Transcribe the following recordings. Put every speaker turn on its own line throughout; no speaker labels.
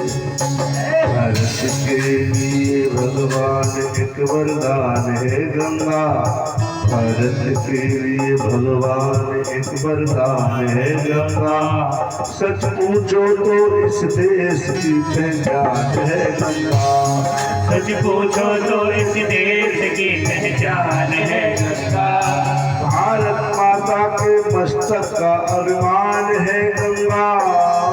भरत के लिए भगवान एक वरदान है गंगा। भरत के लिए भगवान एक वरदान है गंगा। सच पूछो तो इस देश की पहचान है गंगा।
सच पूछो तो इस देश की पहचान है गंगा।
भारत माता के मस्तक का अभिमान है गंगा।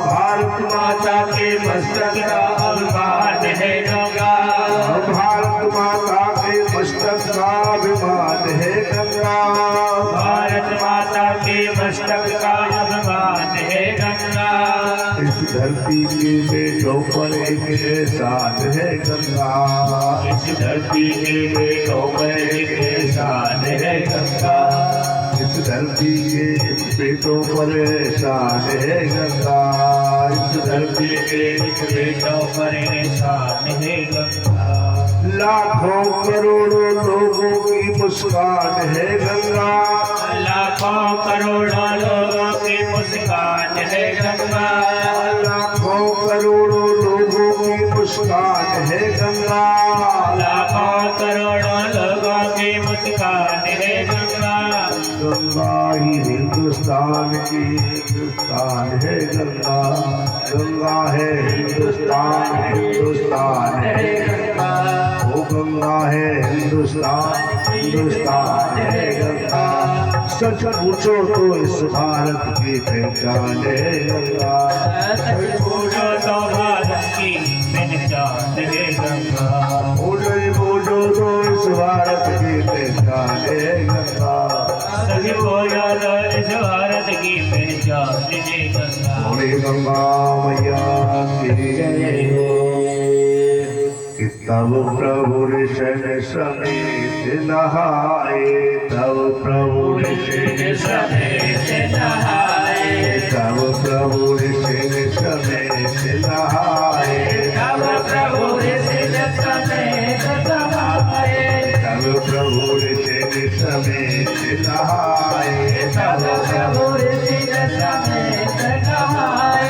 भारत माता के मस्तक का अभिमान है गंगा।
भारत माता के मस्तक का अभिमान है गंगा।
भारत माता के मस्तक का अभिमान है गंगा।
इस धरती के बेटों पर एक एहसान है गंगा।
इस धरती के बेटों पर एक एहसान है गंगा।
इस धरती के बेटों पर एहसान है गंगा। इस
धरती के बेटों पर एहसान है गंगा।
लाखों करोड़ों लोगों की मुस्कान है गंगा।
लाखों करोड़ों लोगों की मुस्कान है गंगा।
लाखों करोड़ों लोगों की मुस्कान है गंगा।
लाखों करोड़ों लोगों की मुस्कान है गंगा।
गंगा ही हिंदुस्तान की हिंदुस्तान है गंगा। गंगा है हिंदुस्तान हिंदुस्तान है गंगा। वो गंगा है हिंदुस्तान हिंदुस्तान है गंगा। सच पूछो तो इस भारत की पहचान है गंगा।
सच पूछो तो भारत की पहचान है गंगा।
पूछो तो इस भारत की पहचान है गंगा।
सच पूछो तो इस भारत की पहचान है गंगा।
बोले गंगा मैया की जय हो। तब प्रभु ऋषि समेत नहाए। तब प्रभु ऋषि समेत नहाए। तब प्रभु ऋषि समेत नहाए।
तब प्रभु ऋषि समेत नहाए।
तब प्रभु ऋषि समेत नहाए।
तब प्रभु ऋषि समेत नहाए।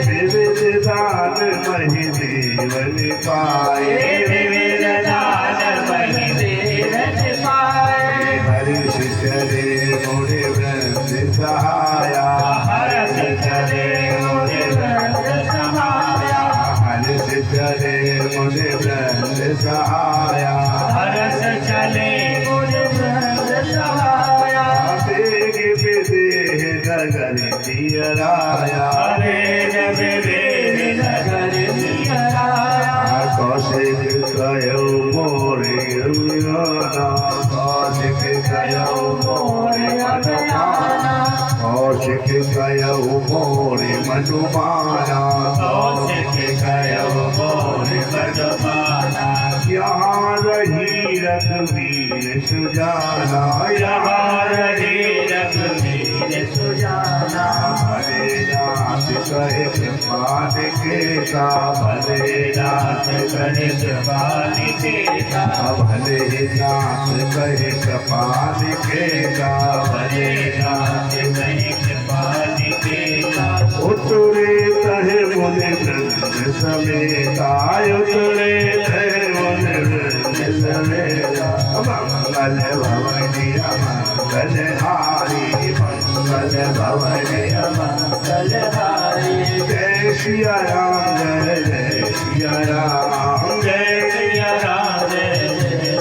विविध दान मही देवन पाए।
विविध दान मही देवन पाए।
हर्ष चले मोरे वृंद सहाया।
हर्ष चले मोरे वृंद सहाया।
हर्ष चले मोरे वृंद सहाया।
हर्ष चले मोरे वृंद सहाया।
बेग विदेह नगर दियराया।
बेग विदेह नगर दियराया।
कौशिक कयो मोरे अभियाना। कौशिक कयो मोरे अभियाना। कौशिक कयो मोरे मनुमाना।
कौशिक कयो मोरे मनुमाना।
यहाँ रही रघुवीर सुजाना।
यहाँ रही रघुवीर सुजाना।
भले नाथ कहे कृपान केता। भले नाथ कहे
कृपान केता।
भले नाथ कहे कृपान केता।
भले नाथ कहे कृपान केता।
उतरे तहे मुनि वृंद समेता। उतरे तहे मुनि वृंद समेता। मंगल भवनी मंगल हारी। मंगल भवनी मंगल हारी। जय सिया राम जय जय सिया राम।
जय सिया राम जय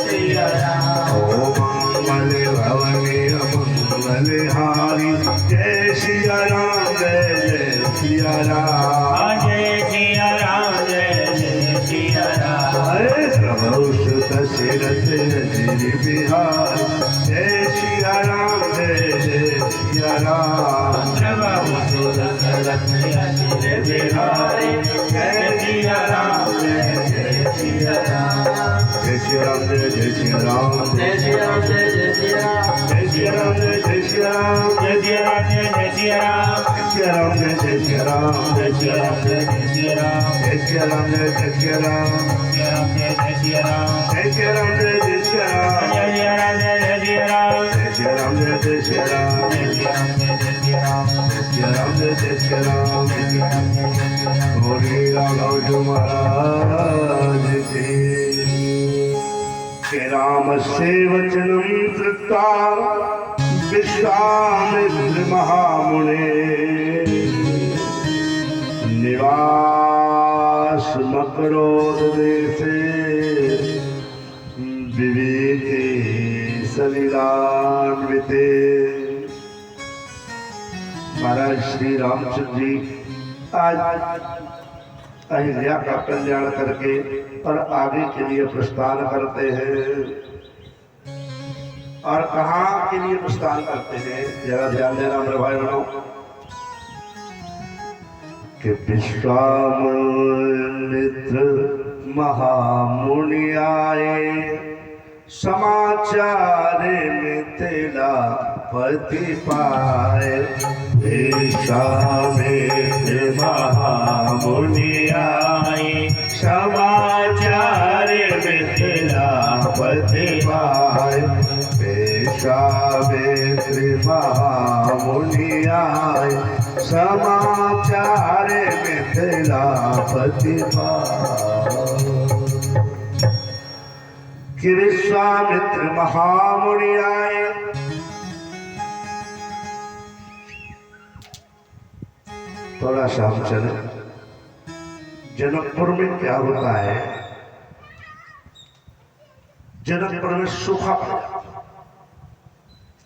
सिया राम।
ओ मंगल भवनी मंगल हारी। जय सिया राम जय जय सिया राम।
जय सिया राम जय सिया राम।
हरे प्रभु सुत दशरथ श्री बिहार। जय सिया राम जय जय सिया राम।
प्रभु सुत दशरथ श्री बिहारी। जय सिया राम जय जय सिया राम।
जय श्री राम जय जय श्री राम।
जय श्री राम जय जय श्री राम।
जय श्री राम जय जय श्री राम। राम
जय सिया राम जय सिया राम
सिया राम जय सिया राम
जय सिया राम जय सिया राम
जय सिया राम जय सिया राम
जय सिया राम
जय सिया राम जय सिया राम
जय सिया राम जय सिया राम
जय सिया राम जय सिया राम
जय सिया राम जय सिया राम
जय सिया राम जय सिया राम
जय सिया राम जय सिया राम
बोलिए राघव जी महाराज के राम से वचनम कृता विश्वामित्र महामुने निवास मकरोद देशे विवेके सलिलान्विते। महाराज श्री रामचंद्र जी आज अहिल्या का कल्याण करके और आगे के लिए प्रस्थान करते हैं। और कहाँ के लिए प्रस्थान करते हैं जरा ध्यान देना मेरे भाई बहनों कि विश्वामित्र महामुनि आए समाचार मिथिला पति पाए। विश्वामित्र महामुनि आए समाचार मिथिला पति पाए। विश्वामित्र महामुनि आए समाचार मिथिला पति पाए। कि विश्वामित्र महामुनि आए थोड़ा सा हम चले। जनकपुर में क्या होता है, जनकपुर में सूखा पड़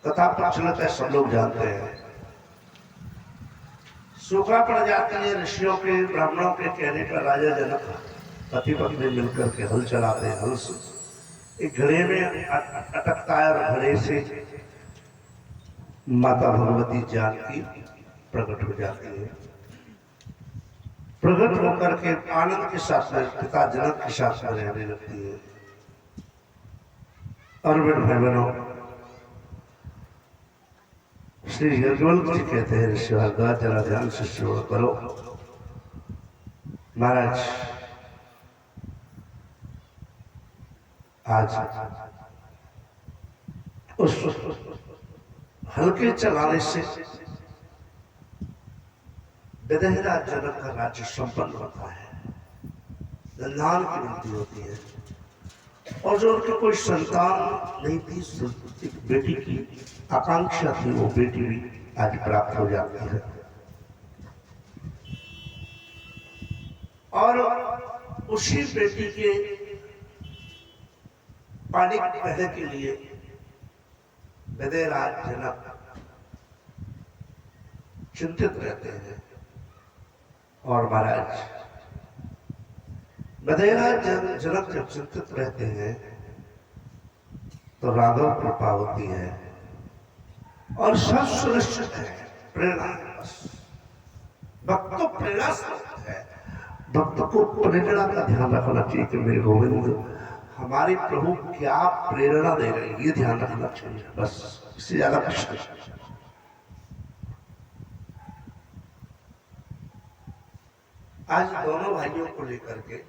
कथा प्रचलित है, सब लोग जानते हैं। सूखा पड़ जाती है, ऋषियों के ब्राह्मणों के कहने पर राजा जनक पति पत्नी मिलकर के हल चलाते हैं। हल से एक घड़े में अटकता है और घड़े से माता भगवती जानकी प्रकट हो जाती है। प्रकट होकर के आनंद के साथ में पिता जनक के साथ में रहने लगती है। और मेरे भाई बहनों श्री यज्ञवल्क्य जी कहते हैं ऋषि भारद्वाज जरा ध्यान से श्रवण करो। महाराज आज उस हल्के चलाने से विदेहरा जनक का राज्य संपन्न होता है, संतान की वृद्धि होती है। और जो उनकी कोई संतान नहीं थी, एक बेटी की आकांक्षा थी, वो बेटी भी आज प्राप्त हो जाती है। और उसी बेटी के पानी बहने के लिए विदेहराज जनक चिंतित रहते हैं। और महाराज विदेहराज जनक जब चिंतित रहते हैं तो राघव कृपा होती है और सब सुनिश्चित है, प्रेरणा है। बस भक्त को प्रेरणा से है, भक्त को प्रेरणा का ध्यान रखना चाहिए कि मेरे गोविंद हमारे प्रभु क्या प्रेरणा दे रहे हैं, ये ध्यान रखना चाहिए। बस इससे ज्यादा कुछ नहीं। आज दोनों भाइयों को लेकर के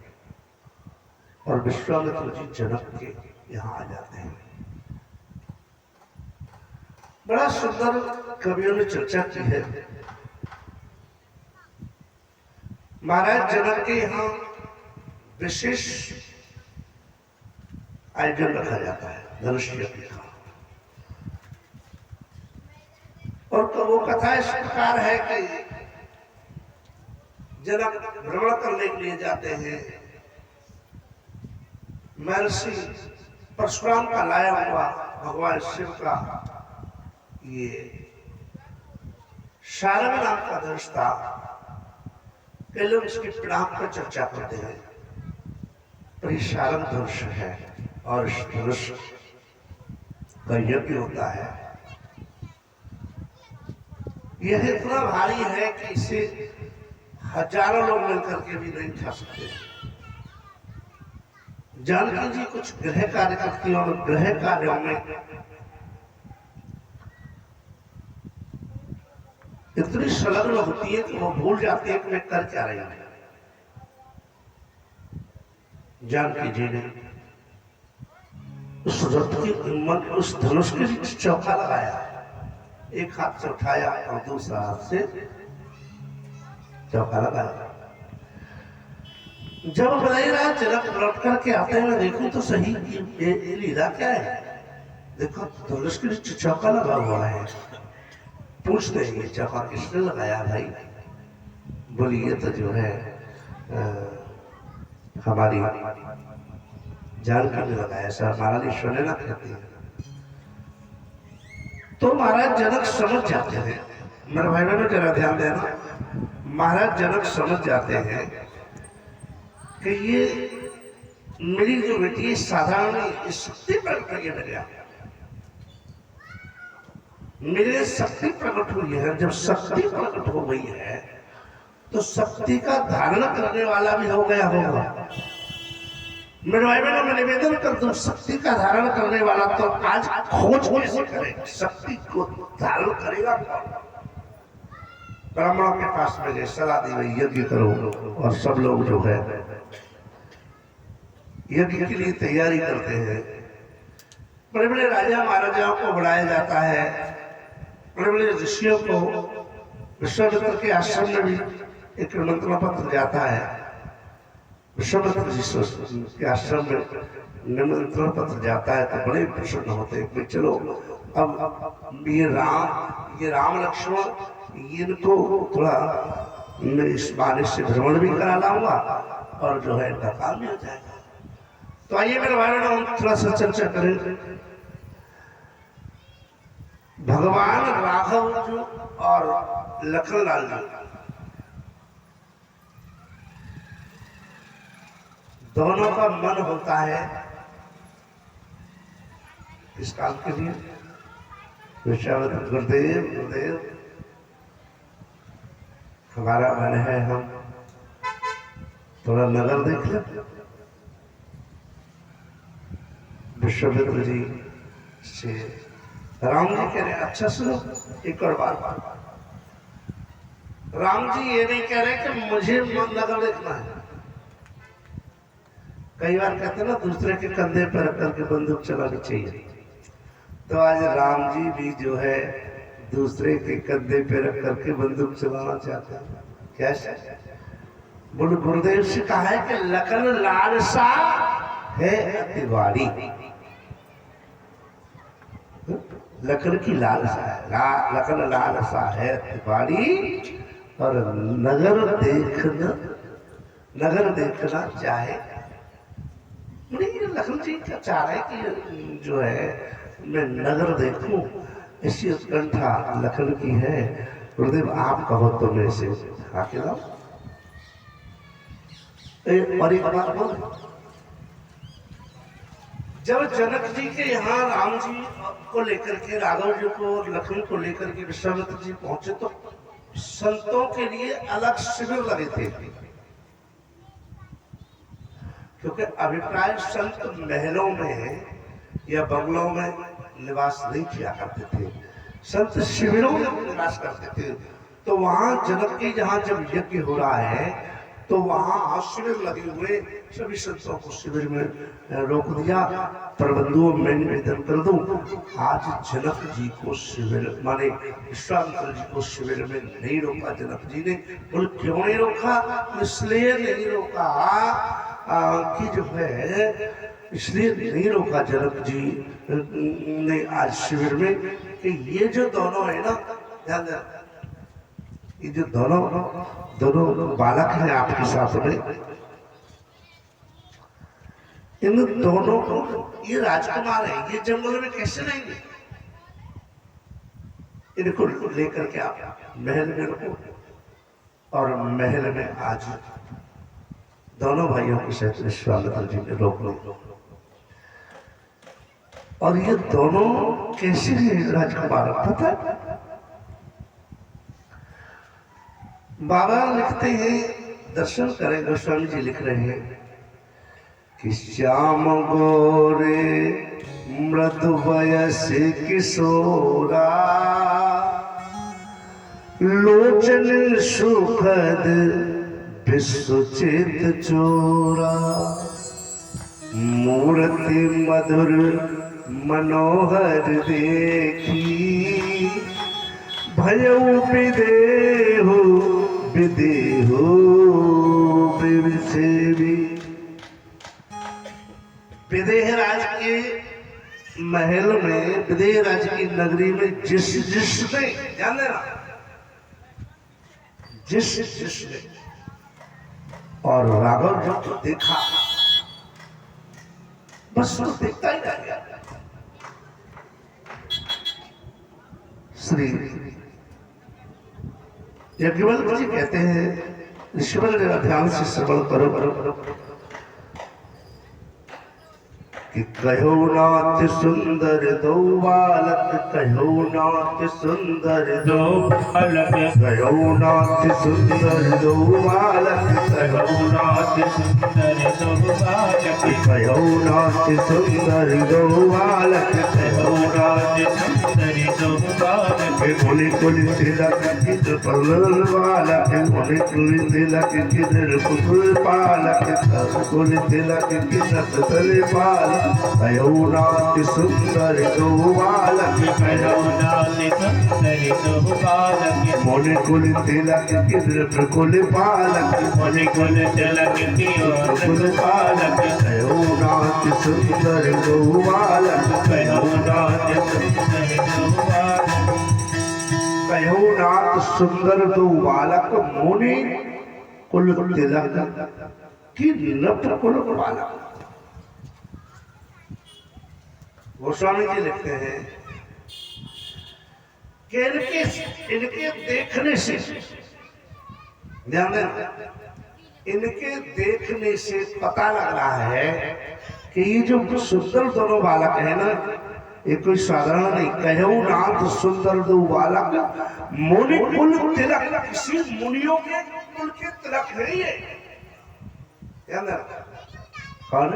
और विश्वामित्र जी जनक के यहाँ आ जाते हैं। बड़ा सुंदर कवियों ने चर्चा की है। महाराज जनक के यहाँ विशेष आयोजन रखा जाता है, धनुष यज्ञ का। और तो वो कथा इस प्रकार है कि जनक भ्रमण करने के लिए जाते हैं। महर्षि परशुराम का लाया हुआ भगवान शिव का ये शारंग नाम का धनुष था। कई लोग इसकी पिनाक पर चर्चा करते हैं, पर ये शारंग धनुष है और इस धनुष का यज्ञ होता है। यह इतना भारी है कि इसे हजारों लोग मिलकर के भी नहीं उठा सकते। जानकी जी कुछ गृह कार्य करती हैं और गृह कार्यों में इतनी संलग्न होती है कि वो भूल जाती है कि मैं कर क्या रही हूं। जान कीजिए उस रथ की मन उस धनुष के नीचे चौका लगाया, एक हाथ से उठाया और दूसरा हाथ से चौका लगाया। जब बताइए रहा जनक लौट करके आते हैं, मैं देखूं तो सही ये लीला क्या है। देखो धनुष के नीचे चौका लगा हुआ है। पूछते हैं ये चौका किसने लगाया भाई? बोलिए तो जो है हमारी जानकी ने लगाया। ऐसा महाराज ईश्वर ना कहते हैं। तो महाराज जनक समझ जाते हैं, मेरे भाई बहनों जरा ध्यान देना, महाराज जनक समझ जाते हैं कि ये मेरी जो बेटी है साधारण शक्ति प्रकट करके लगा, मेरे शक्ति प्रकट हुई है। जब शक्ति प्रकट हो गई है तो शक्ति का धारण करने वाला भी हो गया होगा। मेरे भाई बहनों, मैं निवेदन कर दूं, शक्ति का धारण करने वाला तो आज खोज कैसे करे? शक्ति को धारण करेगा कौन? ब्राह्मणों के पास में सलाह दी गई यज्ञ करो, और सब लोग जो है यज्ञ के लिए तैयारी करते हैं। बड़े बड़े राजा महाराजाओं को बुलाया जाता है, बड़े बड़े ऋषियों को। विश्वामित्र के आश्रम में भी एक निमंत्रण पत्र जाता है। विश्वामित्र के आश्रम में निमंत्रण पत्र जाता है तो बड़े प्रसन्न होते हैं कि चलो अब ये राम लक्ष्मण इनको थोड़ा मैं इस बहाने से भ्रमण भी करा लाऊंगा और जो है इनका काम भी हो जाएगा। तो आइए मेरे भाई बहनों, हम थोड़ा सा चर्चा करें। भगवान राघव जी और लखनलाल जी दोनों का मन होता है इस काम के लिए। विश्वामित्र गुरुदेव हमारा मन है हम थोड़ा नगर देख लें। विश्वामित्र जी से राम जी कह रहे अच्छा सुनो एक और बार। राम जी ये नहीं कह रहे कि मुझे नगर देखना है। कई बार कहते हैं ना दूसरे के कंधे पर रख करके बंदूक चलानी चाहिए, तो आज राम जी भी जो है दूसरे के कंधे पे रख करके बंदूक चलाना चाहते हैं। कैसे? बोले गुरुदेव से कहा है कि लखन लालसा है तिवारी, लखन की लालसा है, लखन लालसा है तिवारी, और नगर देखना चाहे। लखन जी क्या चाह रहे कि जो है मैं नगर देखूं, ऐसी उत्कंठा लखन की है। गुरुदेव आप कहो तो मैं इसे आके लाऊं। और एक बात बोल, जब जनक जी के यहाँ राम जी को लेकर के, राघव जी को और लखन को लेकर के विश्वामित्र जी पहुंचे तो संतों के लिए अलग शिविर लगे थे। क्योंकि अभिप्राय संत महलों में या बंगलों में निवास नहीं किया करते थे, संत शिविरों में निवास करते थे। तो वहां जनक के जहां जब यज्ञ हो रहा है तो वहां शिविर लगे हुए, सभी संतों को शिविर में रोक दिया। प्रबंधुओं में निवेदन कर दूं, आज जनक जी को शिविर माने विश्वामित्र जी को शिविर में नहीं रोका जनक जी ने। बोले क्यों नहीं रोका? इसलिए नहीं रोका कि जो है इसलिए नहीं रोका जनक जी ने आज शिविर में कि ये जो दोनों है ना, ध्यान देना, ये जो दोनों बालक हैं आपके साथ में, इन दोनों को, ये राजकुमार है, ये जंगल में कैसे रहेंगे? इनको लेकर के आप महल में रखो। और महल में आज दोनों भाइयों के साथ विश्वामित्र जी ने रोक लो। और ये दोनों कैसे राजकुमार पता है? बाबा लिखते हैं, दर्शन करें, गोस्वामी जी लिख रहे हैं कि श्याम गोरे मृदु वयस किशोरा लोचन सुखद विश्वचित चोरा, मूर्ति मधुर मनोहर देखी, भयउ विदेहु विदेहु सेवी। विदेह राज के महल में, विदेह राज की नगरी में जिसने ध्यान देना, जिसने और राघव जो देखा बस वो देखता ही रह गया। श्री यज्ञवल्क्य जी कहते हैं, ऋषिवर ने ध्यान से श्रवण करो कि कहो नाथ सुंदर दो बालक, कहो नाथ सुंदर दो बालक, कहो नाथ सुंदर दो बालक,
कहो नाथ सुंदर दो बालक,
कहो नाथ सुंदर दो बालक,
कहो नाथ सुंदर दो बालक,
मुनि कुल तिलक किधर पल्लव बालक, मुनि कुल तिलक किधर कुल पालक, कुल तिलक किधर तल पालक, कहो नाथ सुंदर दो बालक,
कहो नाथ सुंदर दो बालक,
मुनि कुल तिलक किधर कुल पालक,
मुनि कुल तिलक किधर पालक,
कहो नाथ सुंदर दो बालक,
कहो नाथ सुंदर दो बालक,
कहो नाथ सुंदर दो बालक, मुनि कुल तिलक कि नृप कुल बालक। गोस्वामी जी लिखते हैं कि इनके देखने से, ध्यान देना, इनके देखने से पता लग रहा है कि ये जो सुंदर दोनों बालक है ना, ये कोई साधारण नहीं। कहो नाथ सुंदर दो बालक, मुनि कुल तिलक, किसी मुनियों के कुल के तिलक नहीं है। ध्यान देना, कौन?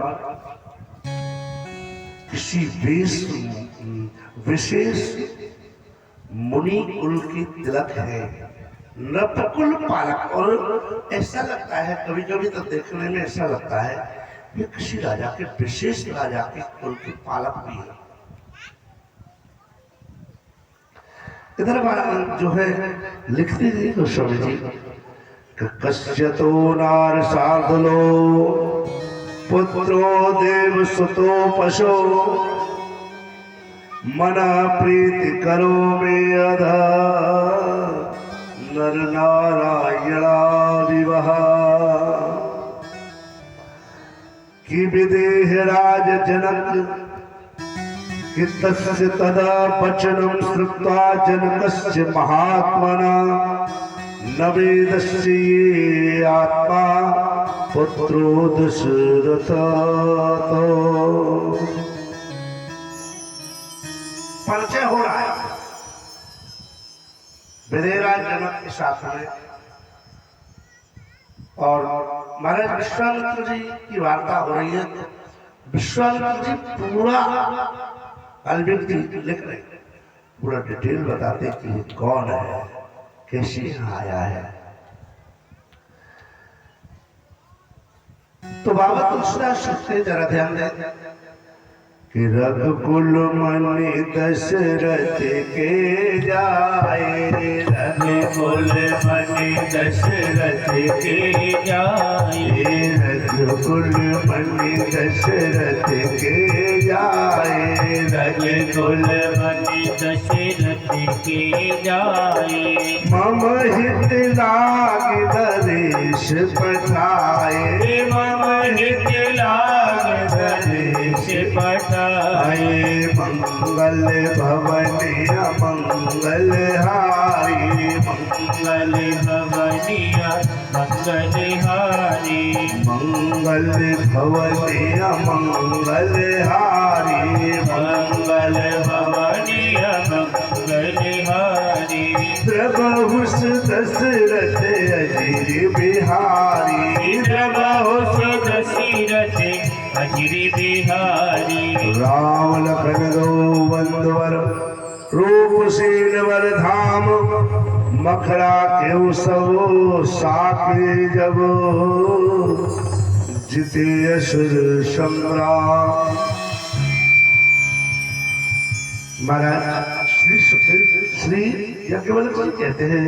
किसी विशेष मुनि कुल की तिलक है, नृपकुल पालक। और ऐसा लगता है, कभी कभी तो देखने में ऐसा लगता है ये किसी राजा के, विशेष राजा के कुल के पालक भी है। इधर जो है लिखते थे गोस्वामी जी, कश्यतो नार शार्दुलो पुत्रो देव सुतो पशो, मना प्रीति करो में अधा, नर नारायणा विवाह। कि विदेह राज जनक कि तस्य तदा वचनं श्रुत्वा जनकस्य महात्मना, न वेदस्य ये आत्मा पुत्रो दशरथ। परिचय हो रहा है विदेहराज जनक के साथ में, और महाराज विश्वामित्र जी की वार्ता हो रही है। विश्वामित्र जी पूरा वाल्मीकि जी लिख रहे, पूरा डिटेल बताते कि ये कौन है, कैसे यहाँ आया है। तो बाबा तुलसीदास लिखते, जरा ध्यान दें कि रघुकुल मणि दशरथ के जाए,
रघुकुल मणि दशरथ के जाए,
रघुकुल मणि दशरथ के जाए,
रघुकुल मणि दशरथ के जाए,
मम हित लाग नरेश पठाए,
मम हित लाग नरेश पठाए,
मंगल भवनिय मंगल हारी,
मंगल भवनिया मंगल हारी,
मंगल भवनिय मंगल हारी,
मंगल भवनिया मंगल हारी,
प्रभुष दशरथ अजिर बिहारी,
प्रभुष दशरथ अजिर बिहारी,
राम लखन दो बंधुवर रूप सेन वर धाम, मखरा के सब साके जब जिते असुर सम्राट। महाराज श्री याज्ञवल्क्य जी कहते हैं,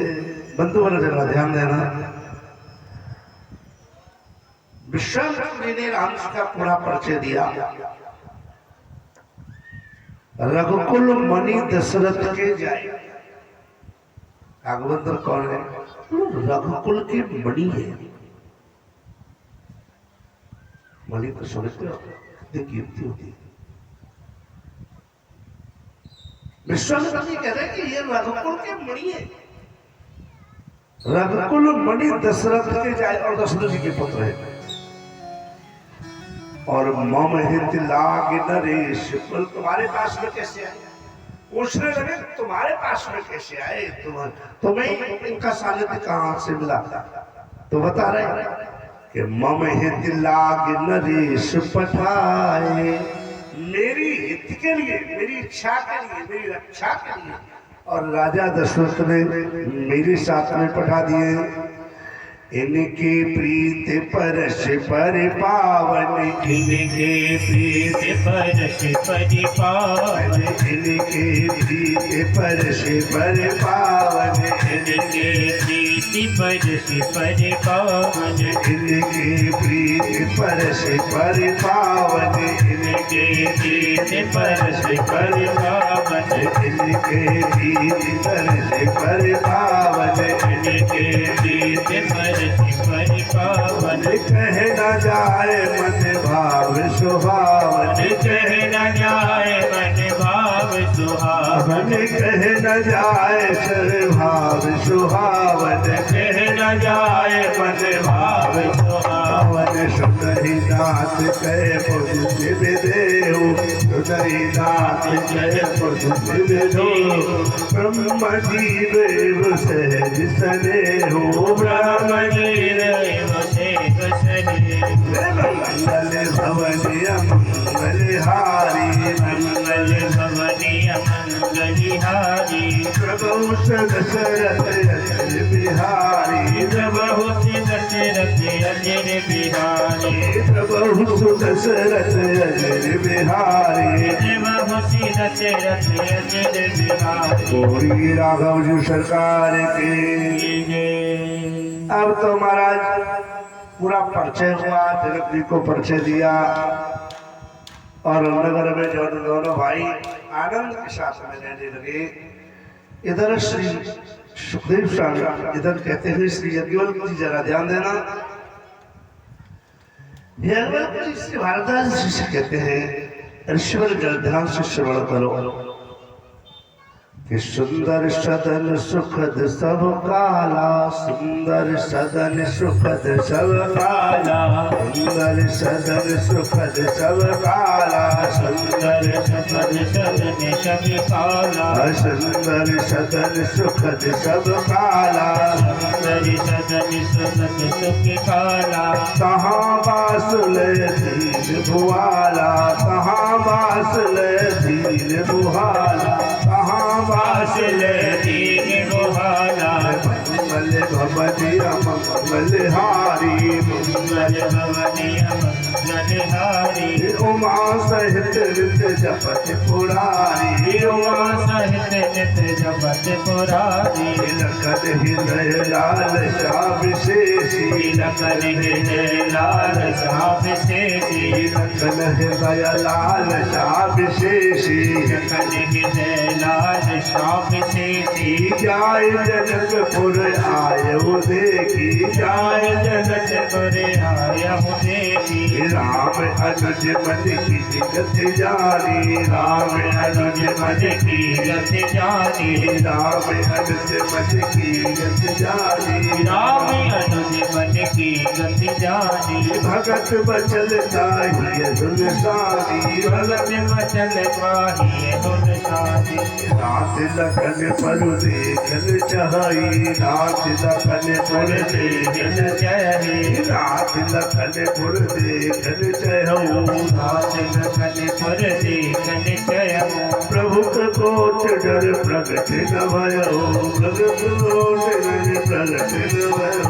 बंधु वाला जगह ध्यान देना, विश्वामित्र जी ने राम जी का पूरा परिचय दिया। रघुकुल मणि दशरथ के जाए। राघवेंद्र कौन है? रघुकुल की मणि है। मणि तो समझते हो कितनी कीमती होती है। विश्वामित्र जी कह रहे हैं कि ये रघुकुल के मणि है। रघुकुल मणि दशरथ के जाए और दशरथ जी के पुत्र है। और मम हित लाग नरेश, तुम्हारे पास में कैसे आए? पूछने लगे तुम्हारे पास में कैसे आए? तुम्हें इनका सानिध्य कहां से मिला? तो बता रहे कि मम हित लाग नरेश पठाए, मेरी हित के लिए, मेरी इच्छा के लिए, मेरी रक्षा के लिए। और राजा दशरथ ने मेरे साथ में पठा दिए। इनके प्रीत परश पर पावन,
इनके प्रीत परश पर पावन,
इनके प्रीत परश पर पावन,
इनके प्रीत परश पर पावन,
इनके प्रीत परश पर पावन,
इनके प्रीत परश पर पावन,
इनके प्रीत परश पर पावन,
इनके प्रीत परश पर पावन।
कह न जाए मन भाव सुहावन,
कह न जाए मन भाव सुहावन,
कह न जाए सर भाव सुहावन,
कह न जाए मन भाव सुहावन।
सुनहि नाथ कह पुरुष देहु, सुनहि नाथ कह पुरुष देहु। ब्रह्म जीव सहज सनेहु,
ब्रह्म जीव सहज सनेहु।
मंगल भवनिय मंगलहारी,
मंगल भवनिय मंगलहारी।
प्रभु दशरथ अजर बिहारी,
प्रभु दशरथ अजर बिहारी,
प्रभु दशरथ अजर बिहारी।
प्रभु दशरथ अजर बिहारी।
बोलिए राघव जी सरकार के। अब तो महाराज पूरा परिचय हुआ, जनक जी को परिचय दिया और नगर में जो दोनों भाई आनंद के साथ में रहने लगे। इधर श्री सुखदेव स्वामी इधर कहते हैं श्री याज्ञवल्क्य जी, जरा ध्यान देना। याज्ञवल्क्य जी श्री भारद्वाज जी से कहते हैं, ऋषिवर जल ध्यान से श्रवण करो कि सुंदर सदन सुखद सब काला, सुंदर सदन सुखद सब काला, सुंदर सदन सुखद सब काला, सुंदर
सदन सदन सब काला,
सुंदर सदन सुखद सब काला,
सुंदर सदन सुखद सब काला।
कहाँ बास ले दीन भुआला, कहाँ बास ले दीन भुआला, कहाँ बास
ले दीन भुआला।
मंगल भवनिय मंगलहारी,
मंगल भवनिय मंगलहारी।
उमा सहित नित्य जपत पुरारी,
उमा सहित नित्य जपत पुरारी।
लखन हृदय लाल विशेषी,
लखन हृदय लाल विशेषी,
लखन हृदय लाल विशेषी।
लखन हृदय लाल विशेषी।
जाय जनकपुर आयो देखी,
जाय जनकपुर आयो देखी।
राम अनुज मन की गत जानी,
राम अनुज मन की गत जानी,
राम अनुज मन की गत जानी,
राम अनुज मन की गत जानी।
भगत बचल ताहि धुन सारी
भगत मचल पाही धुन सारी
नाथ लखन पर देखन चाही नाथ लखन पर
देखन चाही
नाथ लखन पर देखन चाहूँ
नाथ लखन पर देखन चाहूँ
प्रभु कोट डर प्रगट न भयो प्रभु कोट डर प्रगट न भयो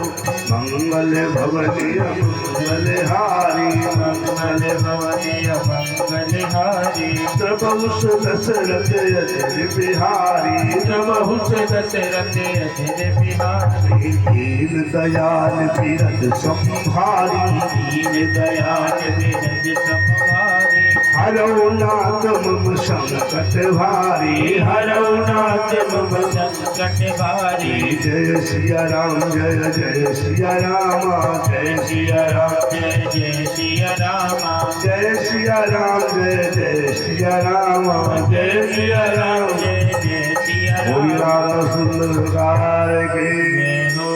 मंगल भवनिय मंगल हारी
मंगल भवनिय मंगल हारी
प्रभु दशरथ अजर बिहारी
प्रभु दशरथ अजर बिहारी
दीन दयाल बिरद संभारी
दीन दयाल बिरद संभारी
हरौ नाथ मम संकट भारी
हरौ नाथ मम संकट भारी
जय सिया राम जय जय सिया राम
जय सिया राम जय जय सिया राम
जय सिया राम जय जय सिया राम
जय सिया राम जय जय सिया
बोलिए
राम
राम सुंदर के
जय हो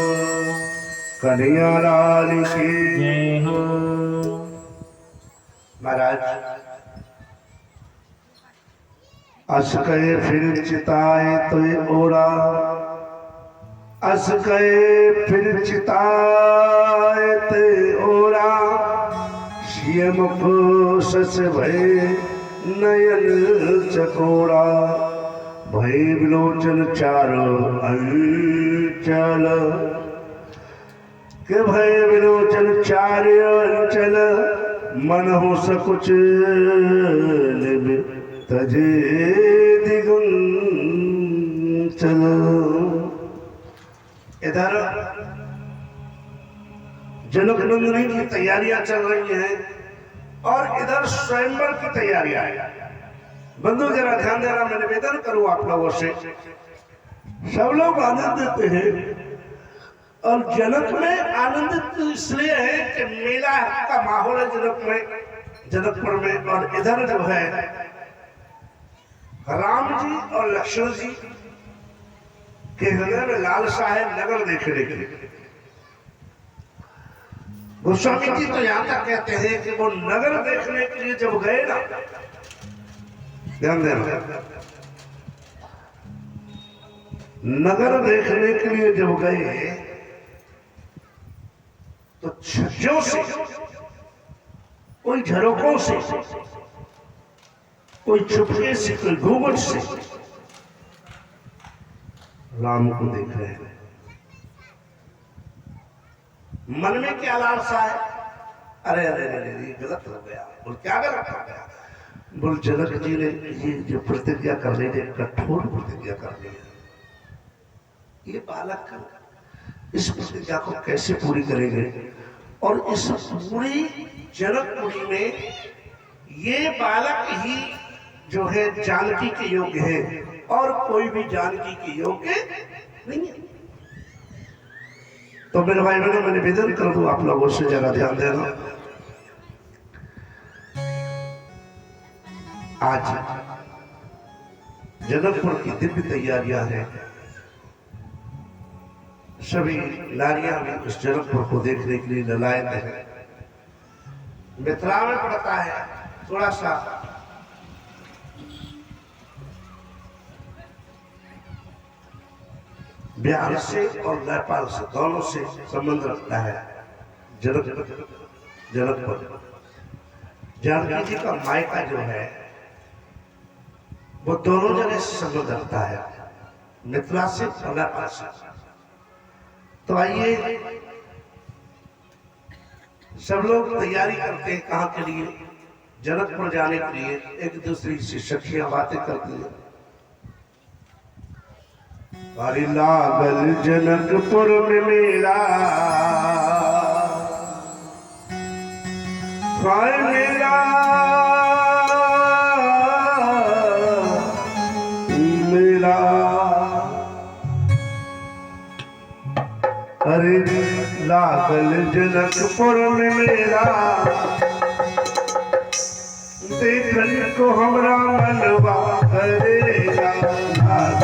कन्हैया लाल की
जय हो।
महाराज अस कहे फिर चिताए तो ओरा अस कहे फिर चिताए ते ओरा शियम को सस भय नयन चकोरा भय विलोचन चारो अंचल के भय विलोचन चार्य अंचल मन हो सकुच तजे दिगं चल। इधर जनक नंदनी की तैयारियां चल रही हैं और इधर स्वयंवर की तैयारियां हैं। बंधु जरा ध्यान देना, मैं निवेदन करूं आप लोगों से, सब लोग आनंद देते हैं और जनक में आनंदित इसलिए है कि मेला का माहौल है जनक में, जनकपुर में, और इधर जो है राम जी और लक्ष्मण जी के हृदय में लालसा है नगर देखने के लिए। गोस्वामी जी तो यहां तक कहते हैं कि वो नगर देखने के लिए जब गए ना, ध्यान देना, नगर देखने के लिए जब गए तो छज्जों से, कोई झरोकों से, कोई चुपके से, कोई घूंघट से राम को देख रहे हैं। मन में क्या लालसा है, अरे अरे अरे ये गलत हो गया, बोल क्या गलत हो गया, बोल जनक जी ने ये जो प्रतिज्ञा कर ली है, कठोर प्रतिज्ञा कर ली है, ये बालक इस प्रतिज्ञा को कैसे पूरी करेंगे, और इस पूरी जनकपुरी में ये बालक ही जो है जानकी के योग्य है और कोई भी जानकी के योग्य नहीं है। तो मेरे भाई बहनों, मैं निवेदन कर दूं आप लोगों से, जरा ध्यान देना। आज जनकपुर की दिव्य तैयारियां हैं, सभी नारियां भी उस जनकपुर को देखने के लिए ललायत है। मिथिला में पड़ता है थोड़ा सा बिहार से और नेपाल से, दोनों से संबंध रखता है जनकपुर। जानकी जी का मायका जो है वो दोनों जगह से संबंध रखता है, मिथिला से और नेपाल से। तो आइए सब लोग तैयारी करते हैं कहाँ के लिए, जनकपुर जाने के लिए। एक दूसरी से सखियां बातें करती हैं, अरे लागल जनकपुर में मेला, मेला मेला, अरे लागल जनकपुर में मेला, देखन को हमरा मनवा करेगा।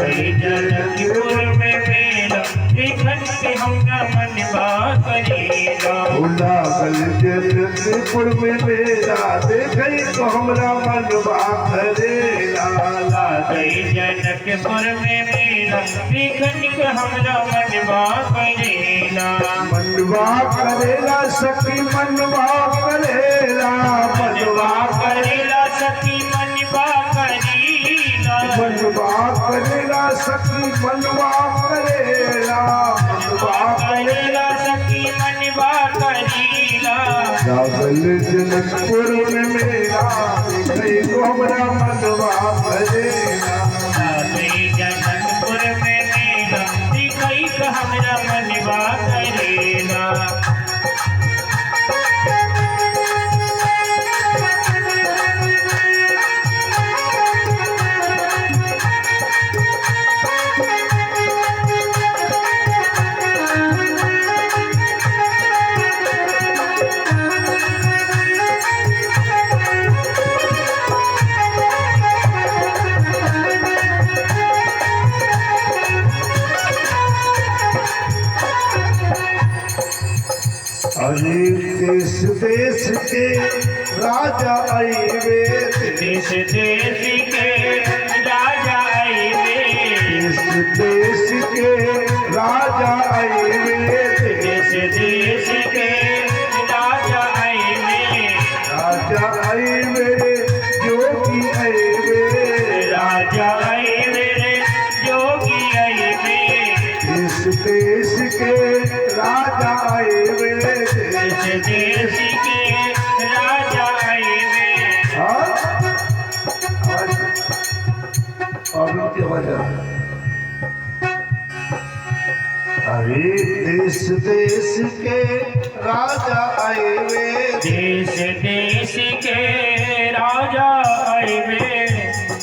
जनकपुर में मेला, देखन के हमरा मनवा करेगा।
लागल जनकपुर जनकपुर में मेला देखई को हमरा मनवा करेला।
लागई जनकपुर में मेला देखई को हमरा मनवा करेला।
मनवा करेला सखी मनवा करेला, मनवा
करेला सखी मनवा करेला।
मनवा करेला सखी मनवा करेला, मनवा
करेला सखी मनवा करेला।
लागल जनकपुर में मेला देखई को हमरा मनवा करेला।
लागई जनकपुर में मेला देखई को हमरा मनवा करेला।
अरे देश देश के राजा आईवे,
देश देश के राजा आईवे।
देश देश के राजा आईवे,
देश देश के राजा आईवे।
राजा आईवे जोगी आईवे,
राजा आईवे जोगी आईवे।
देश के राजा आईवे,
देश देश के राजा आईवे।
अरे देश देश के राजा आईवे,
देश देश के राजा आईवे।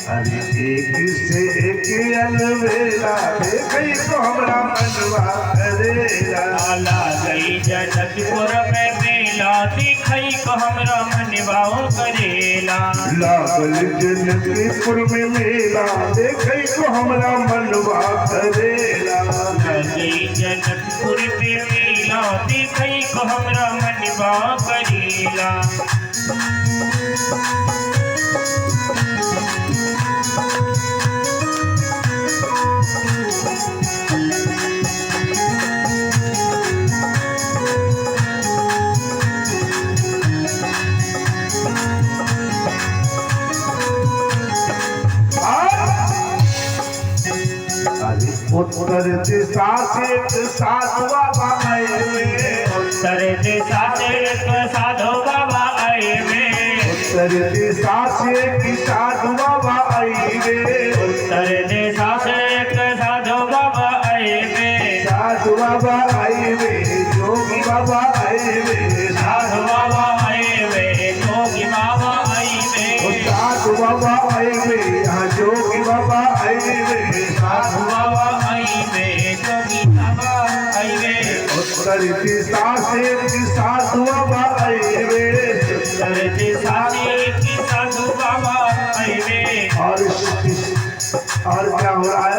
अरे एक से एक अलवेला देखई को हमरा मनवा करेला।
लागई जनकपुर में मेला देखई को हमरा मनवा करेला।
लागल जनकपुर में मेला देखई को हमरा मनवा करेला।
लागई जनकपुर में मेला देखई को हमरा मनवा करेला।
उत्तर दिशा से एक साधु बाबा आए,
उत्तर दिशा से एक साधु बाबा आए वे।
उत्तर दिशा से एक साधु बाबा आए,
उत्तर दिशा से एक साधु बाबा आए वे।
साधु बाबा आए जोगी बाबा आए,
साधु बाबा आए वे जोगी बाबा आए वे।
साधु बाबा आए यहाँ जोगी बाबा आए,
साधु बाबा आए वे जोगी बाबा आए वे।
उत्तर दिशा से एक साधु बाबा आए,
उत्तर दिशा से एक साधु बाबा आए वे।
और क्या हो रहा है?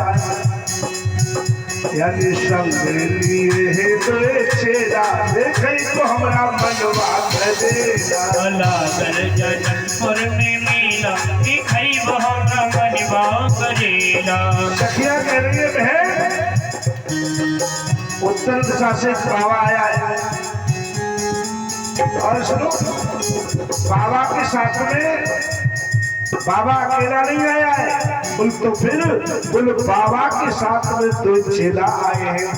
यानी संग लिए है तो छेड़ा देखई को हमरा मनवा करेला।
लागल जनकपुर में मेला देखई को हमरा मनवा करेला।
सखिया कह रही है बहन, उत्तर दिशा से बाबा आया है और सुनो बाबा के साथ में बाबा अकेला नहीं आया है, बोल तो फिर बोल बाबा के साथ में दो चेला आए हैं।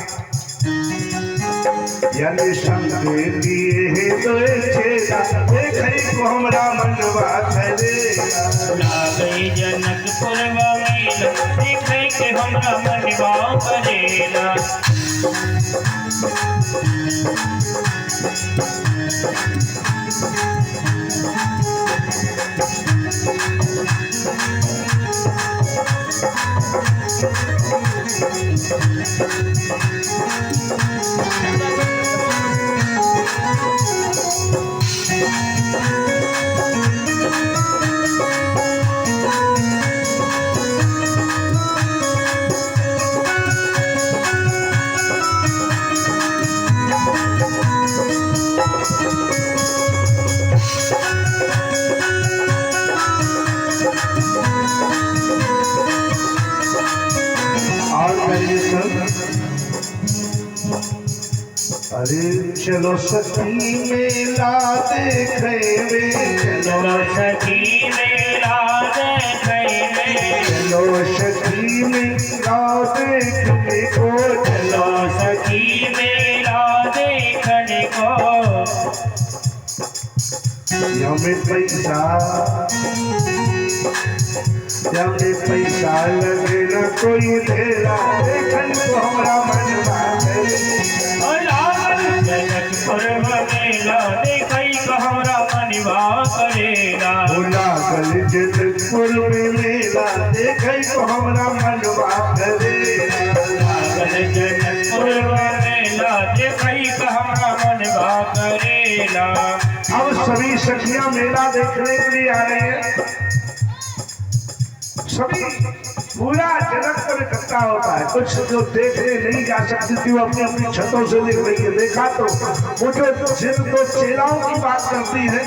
यानी संग लिए है दो चेला देखई को हमरा मनवा करेला।
लागई जनकपुर में मेला देखई के हमरा मनवा करेला।
अरे चलो सखी मेला देखे वे,
चलो सखी मेला देखने,
चलो सखी मेला देखने को,
चलो सखी मेला देखने को।
हमें पैसा लगे न कोई तेरा, देखन को हमारा मन बाटे।
जनकपुर मेला देखई को हमरा मनवा करेला,
लागल जनकपुर में मेला देखे को हमारा मनवा करेला।
लागल जनकपुर मेला देखई को हमरा मनवा करेला।
अब सभी सखियां मेला देखने के लिए आ रहे हैं। सभी पूरा जनकपुर इकट्ठा होता है। कुछ जो देखने नहीं जा सकती थी वो अपनी अपनी छतों से देख रही है। देखा तो वो जो जिन दो चेलाओं की बात करती है,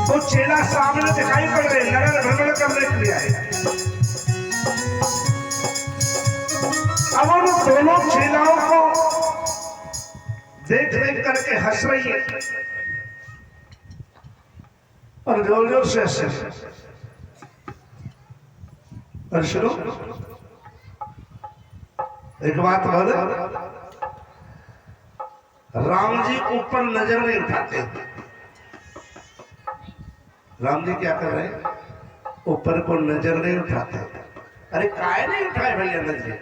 वो चेला सामने दिखाई पड़ रहे, नगर भ्रमण करने के लिए आए। अब उन दोनों चेलाओं को देख देख करके हंस रही है और जोर जोर से हंस रही है। और सुनो एक बात बोले, राम जी ऊपर नजर नहीं उठाते। राम जी क्या कर रहे हैं? ऊपर को नजर नहीं उठाते। अरे काय नहीं उठाए भैया नजर?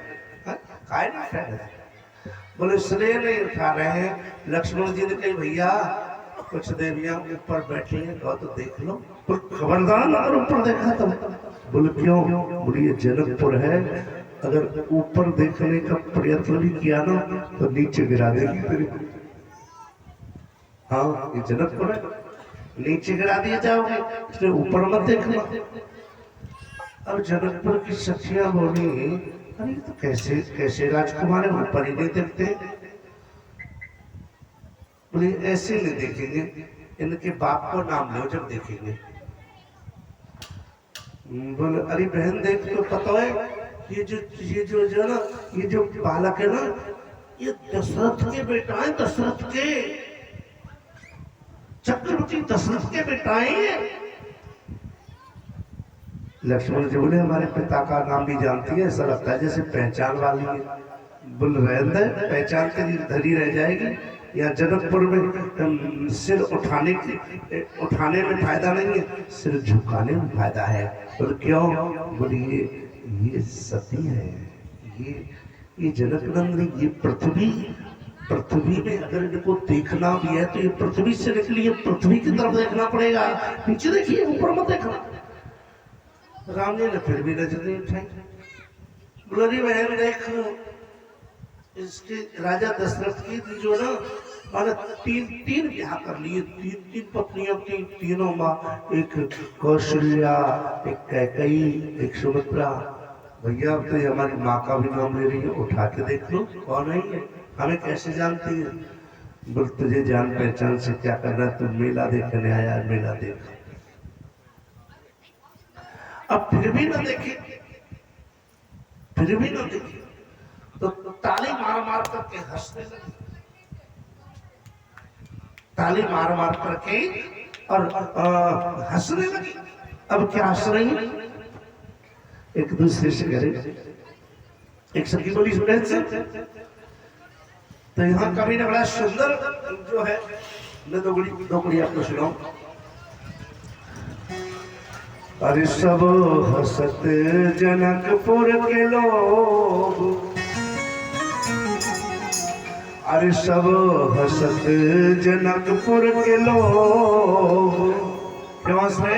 काय नहीं उठाए? बोले इसलिए नहीं उठा रहे हैं। लक्ष्मण जी ने कही भैया कुछ देवियां ऊपर बैठी हैं, कहो तो देख लो। तो खबरदार अगर ऊपर देखा तो। बोले क्यों? बोले ये जनकपुर है, अगर ऊपर देखने का प्रयत्न भी किया ना तो नीचे गिरा देगी तेरे को। हाँ ये जनकपुर है, नीचे गिरा दिए जाओगे, इसलिए ऊपर मत देखना। अब जनकपुर की सखियां बोली अरे तो कैसे कैसे राजकुमार ऊपर ही नहीं देखते। बोले ऐसे नहीं देखेंगे, इनके बाप को नाम लो जब देखेंगे। बोले अरे बहन देख तो पता है ये जो ना ये जो बालक है ना ये दशरथ के बेटा है, दशरथ के चक्रवर्ती दशरथ के बेटा है। लक्ष्मण जी बोले हमारे पिता का नाम भी जानती है, ऐसा लगता है जैसे पहचान वाली है। बोल रहे पहचान के धरी रह जाएगी। या जनकपुर में सिर उठाने में फायदा नहीं है, सिर झुकाने में फायदा है। बोले क्यों? बोले ये सती है, ये जनकनंदनी, ये पृथ्वी में अगर इनको देखना भी है तो ये पृथ्वी से निकली है, पृथ्वी की तरफ देखना पड़ेगा। नीचे देखिए, ऊपर मत देखना। राम जी ने फिर भी नजर नहीं उठाई। बोले बहन देख इसके राजा दशरथ की जो ना मैंने तीन ब्याह कर लिए, तीन पत्नियों की, तीनों माँ, एक कौशल्या, एक कैकेयी, एक सुमित्रा। भैया अब तो ये हमारी माँ का भी नाम ले रही है, उठा के देख लो कौन है ये, हमें कैसे जानती है। बोल तुझे जान पहचान से क्या करना, तू मेला देखने आया है, मेला देख। अब फिर भी ना देखे, तो ताली मार मार करके हंसने लगे, ताली मार मार करके और हंसने लगी। अब क्या हंस रही है? एक दूसरे से करे, एक सखी बोली सुने से तो यहाँ कवि ने बड़ा सुंदर जो है मैं दोगुड़ी आपको सुनाऊं। अरे सब हसत जनकपुर के लोग, अरे सब हसत जनकपुर के लोग, क्यों से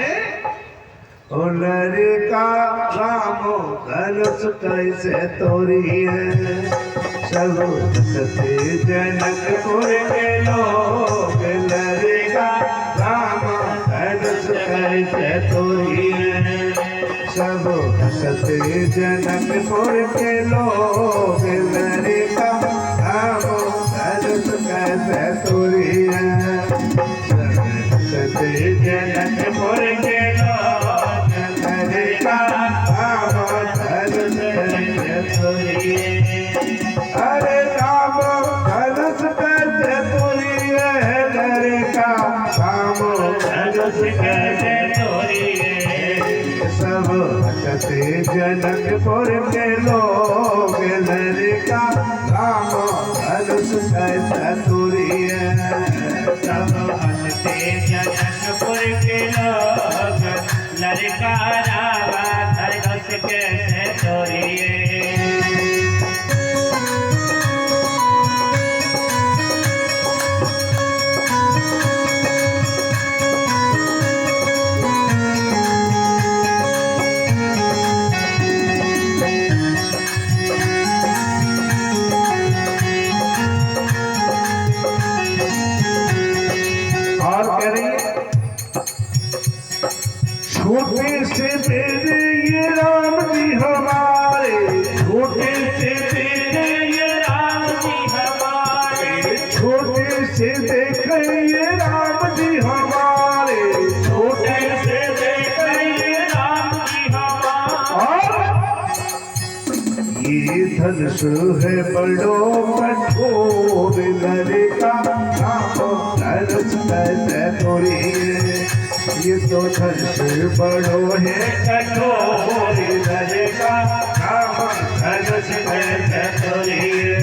लड़का राम धनुष कैसे तोरी है। सब हसत जनकपुर के लोग, लड़का राम धनुष कैसे तोरी है। सब हसत जनकपुर के लोग, लड़का राम धनुष कैसे तोरी है। सब हसत जनकपुर के लोग, लड़का राम धनुष कैसे तोरी है। अरे राम धनुष राम धनुष कैसे
तोड़िए
सब हटते जनकपुर के लोग लड़का राम धनुष कैसे तोड़िए
सब हंसते जनकपुर के लोग लड़का रावा धनुष कैसे तोड़िए
छोटे से तेरे ये राम जी हमारे छोटे से तेरे
ये राम जी हमारे
छोटे से देखे ये राम जी हमारे
छोटे से देखे ये राम जी हमारे
ये धनुष है बड़ो कठोर लड़का राम धनुष कैसे तोड़िए ये तो धनुष बड़ो है कठोर लड़का राम धनुष कैसे तोड़िए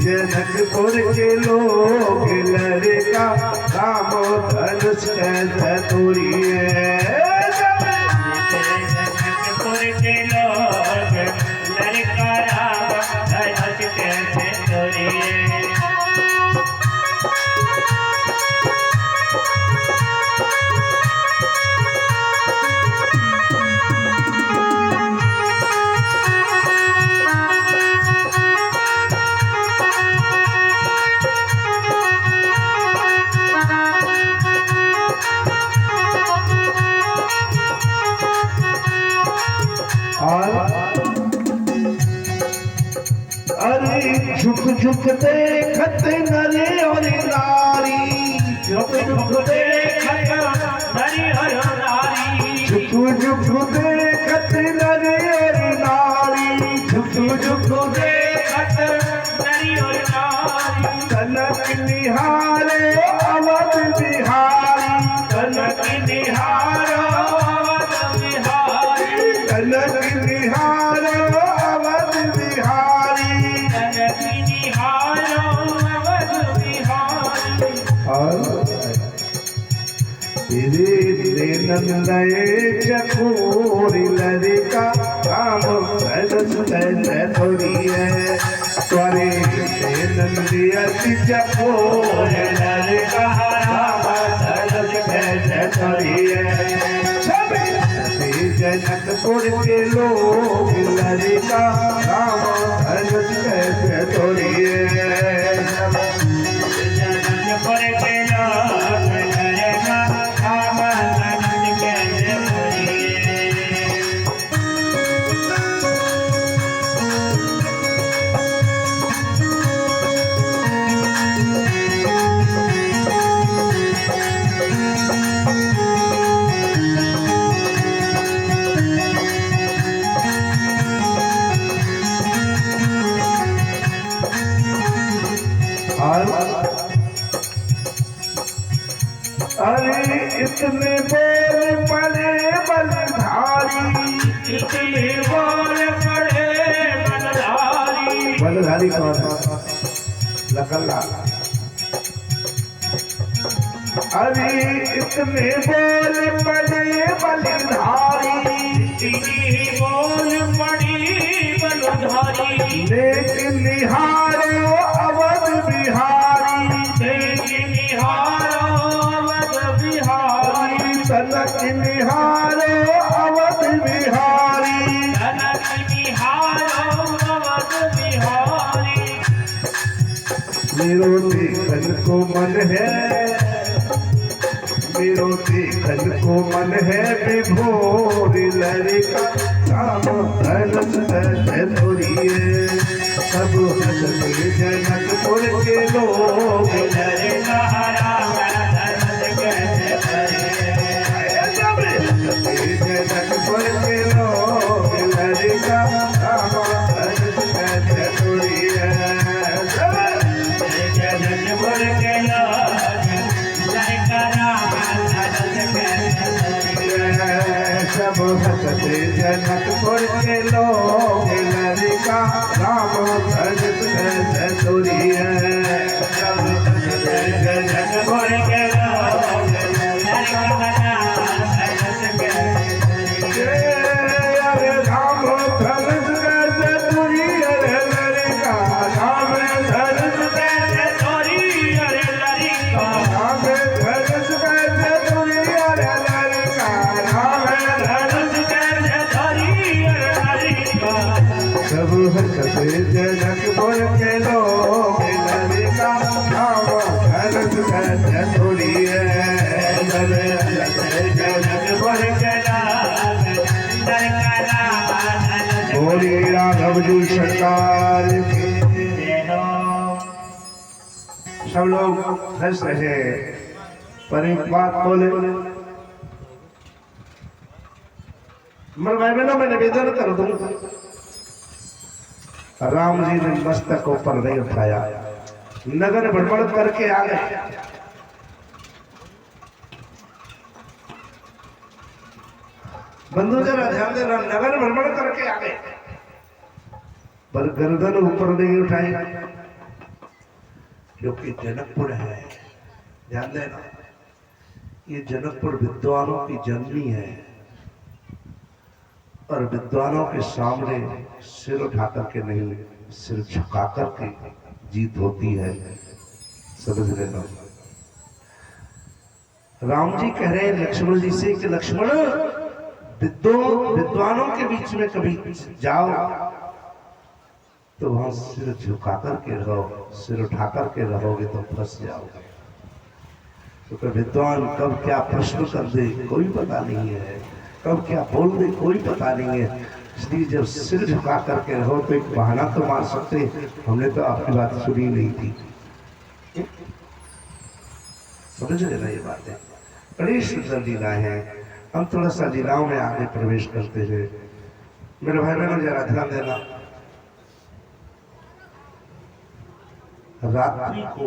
जनकपुर के लोग लड़का राम धनुष कैसे तोड़िए
जनकपुर के लोग लड़का राम धनुष कैसे तोड़िए
अरे झुक झुक देखत नरे और नारी
झुक झुक देखत नरी और नारी
झुक झुक देखत नरे और नारी झुक झुक
देखत नरी और नारी
कनक निहारे अवध बिहारी
कनक निहारो अवध बिहारी
कनक निहारे अवध बिहारी
कनक निहारो अवध बिहारी
तेरे नंदे चकोर लड़का राम धनुष कैसे तोड़िए त्वरे नंदिया चकोर लड़का राम धनुष कैसे तोड़िए जनकपुर के लोग लड़का राम धनुष कैसे तोड़िए
जनकपुर के लोग लड़का राम धनुष कैसे तोड़िए
अरे इतने बोल पड़े बलधारी
इतने बोल पड़े बलधारी
बलधारी कौन है लकल्ला अरे इतने बोल पड़े बलधारी
इतनी बोल पड़ी बलधारी
लेकिन निहारो अवध बिहारी
लेकिन निहारो अवध बिहारी
तनक निहारो अवध बिहारी
कनक निहारो अवध बिहारी
मेरो देखन को मन है मेरो देखन को मन है विभोर लड़का राम धनुष कैसे तोड़िए सब हंसते जनकपुर के लोग
लड़का राम धनुष कैसे तोड़िए
जनकपुर के लोग लड़का राम धनुष कैसे तोड़िए
जनकपुर के लोग
जनकपुर के लोग लड़का राम भजत कैसे तुरी है।
जनकपुर के लोग लड़का
अरे राम भजत कैसे तुरी अरे लड़का राम भजत
कैसे चोरी अरे लड़का
राम भजत कैसे तुरी अरे लड़का राम
भजत कैसे चोरी अरे लड़का
सब हंसते जनकपुर के लोग लड़का राम भजत कैसे तुरी है।
जनकपुर के लोग लड़का
बोले राघव जी सरकार की। सब लोग हंस रहे पर एक बात बोले, मैं भाई बहनों में निवेदन कर दूं, राम जी ने मस्तक ऊपर नहीं उठाया, नगर भ्रमण करके आ गए। बंधु जरा ध्यान देना, नगर भ्रमण करके आ गए पर गर्दन ऊपर नहीं उठाई, क्योंकि जनकपुर है। ध्यान देना, ये जनकपुर विद्वानों की जननी है और विद्वानों के सामने सिर उठा करके नहीं, सिर झुका करके जीत होती है। समझ लेना। राम जी कह रहे हैं लक्ष्मण जी से कि लक्ष्मण विद्वानों के बीच में कभी जाओ तो वहां सिर झुका करके रहो, सिर उठा करके रहोगे तो फंस जाओगे। तो विद्वान कब क्या प्रश्न कर दे कोई पता नहीं है, कब क्या बोल दे कोई पता नहीं है। इसलिए जब सिर झुका करके रहो तो एक बहाना तो मार सकते, हमने तो आपकी बात सुनी नहीं थी। समझ रहे ना, ये बातें बड़ी सुंदर लीला है। हम थोड़ा सा लीलाओं में आगे प्रवेश करते हैं। मेरे भाई बहनों जरा ध्यान देना, रात्रि को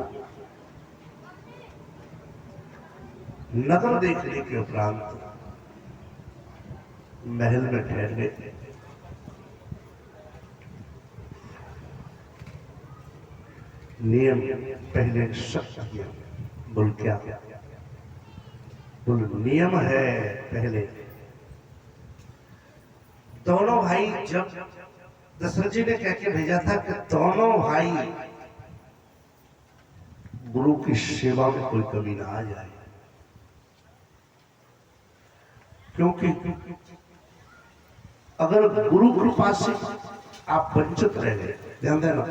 नगर देखने के उपरांत महल में ठहर गए। नियम पहले सख्त किया, बोल क्या बोल नियम है पहले। दोनों भाई जब दशरथ जी ने कह के भेजा था कि दोनों भाई गुरु की सेवा में कोई कमी ना आ जाए, क्योंकि अगर गुरु कृपा से आप वंचित रह गए, ध्यान देना,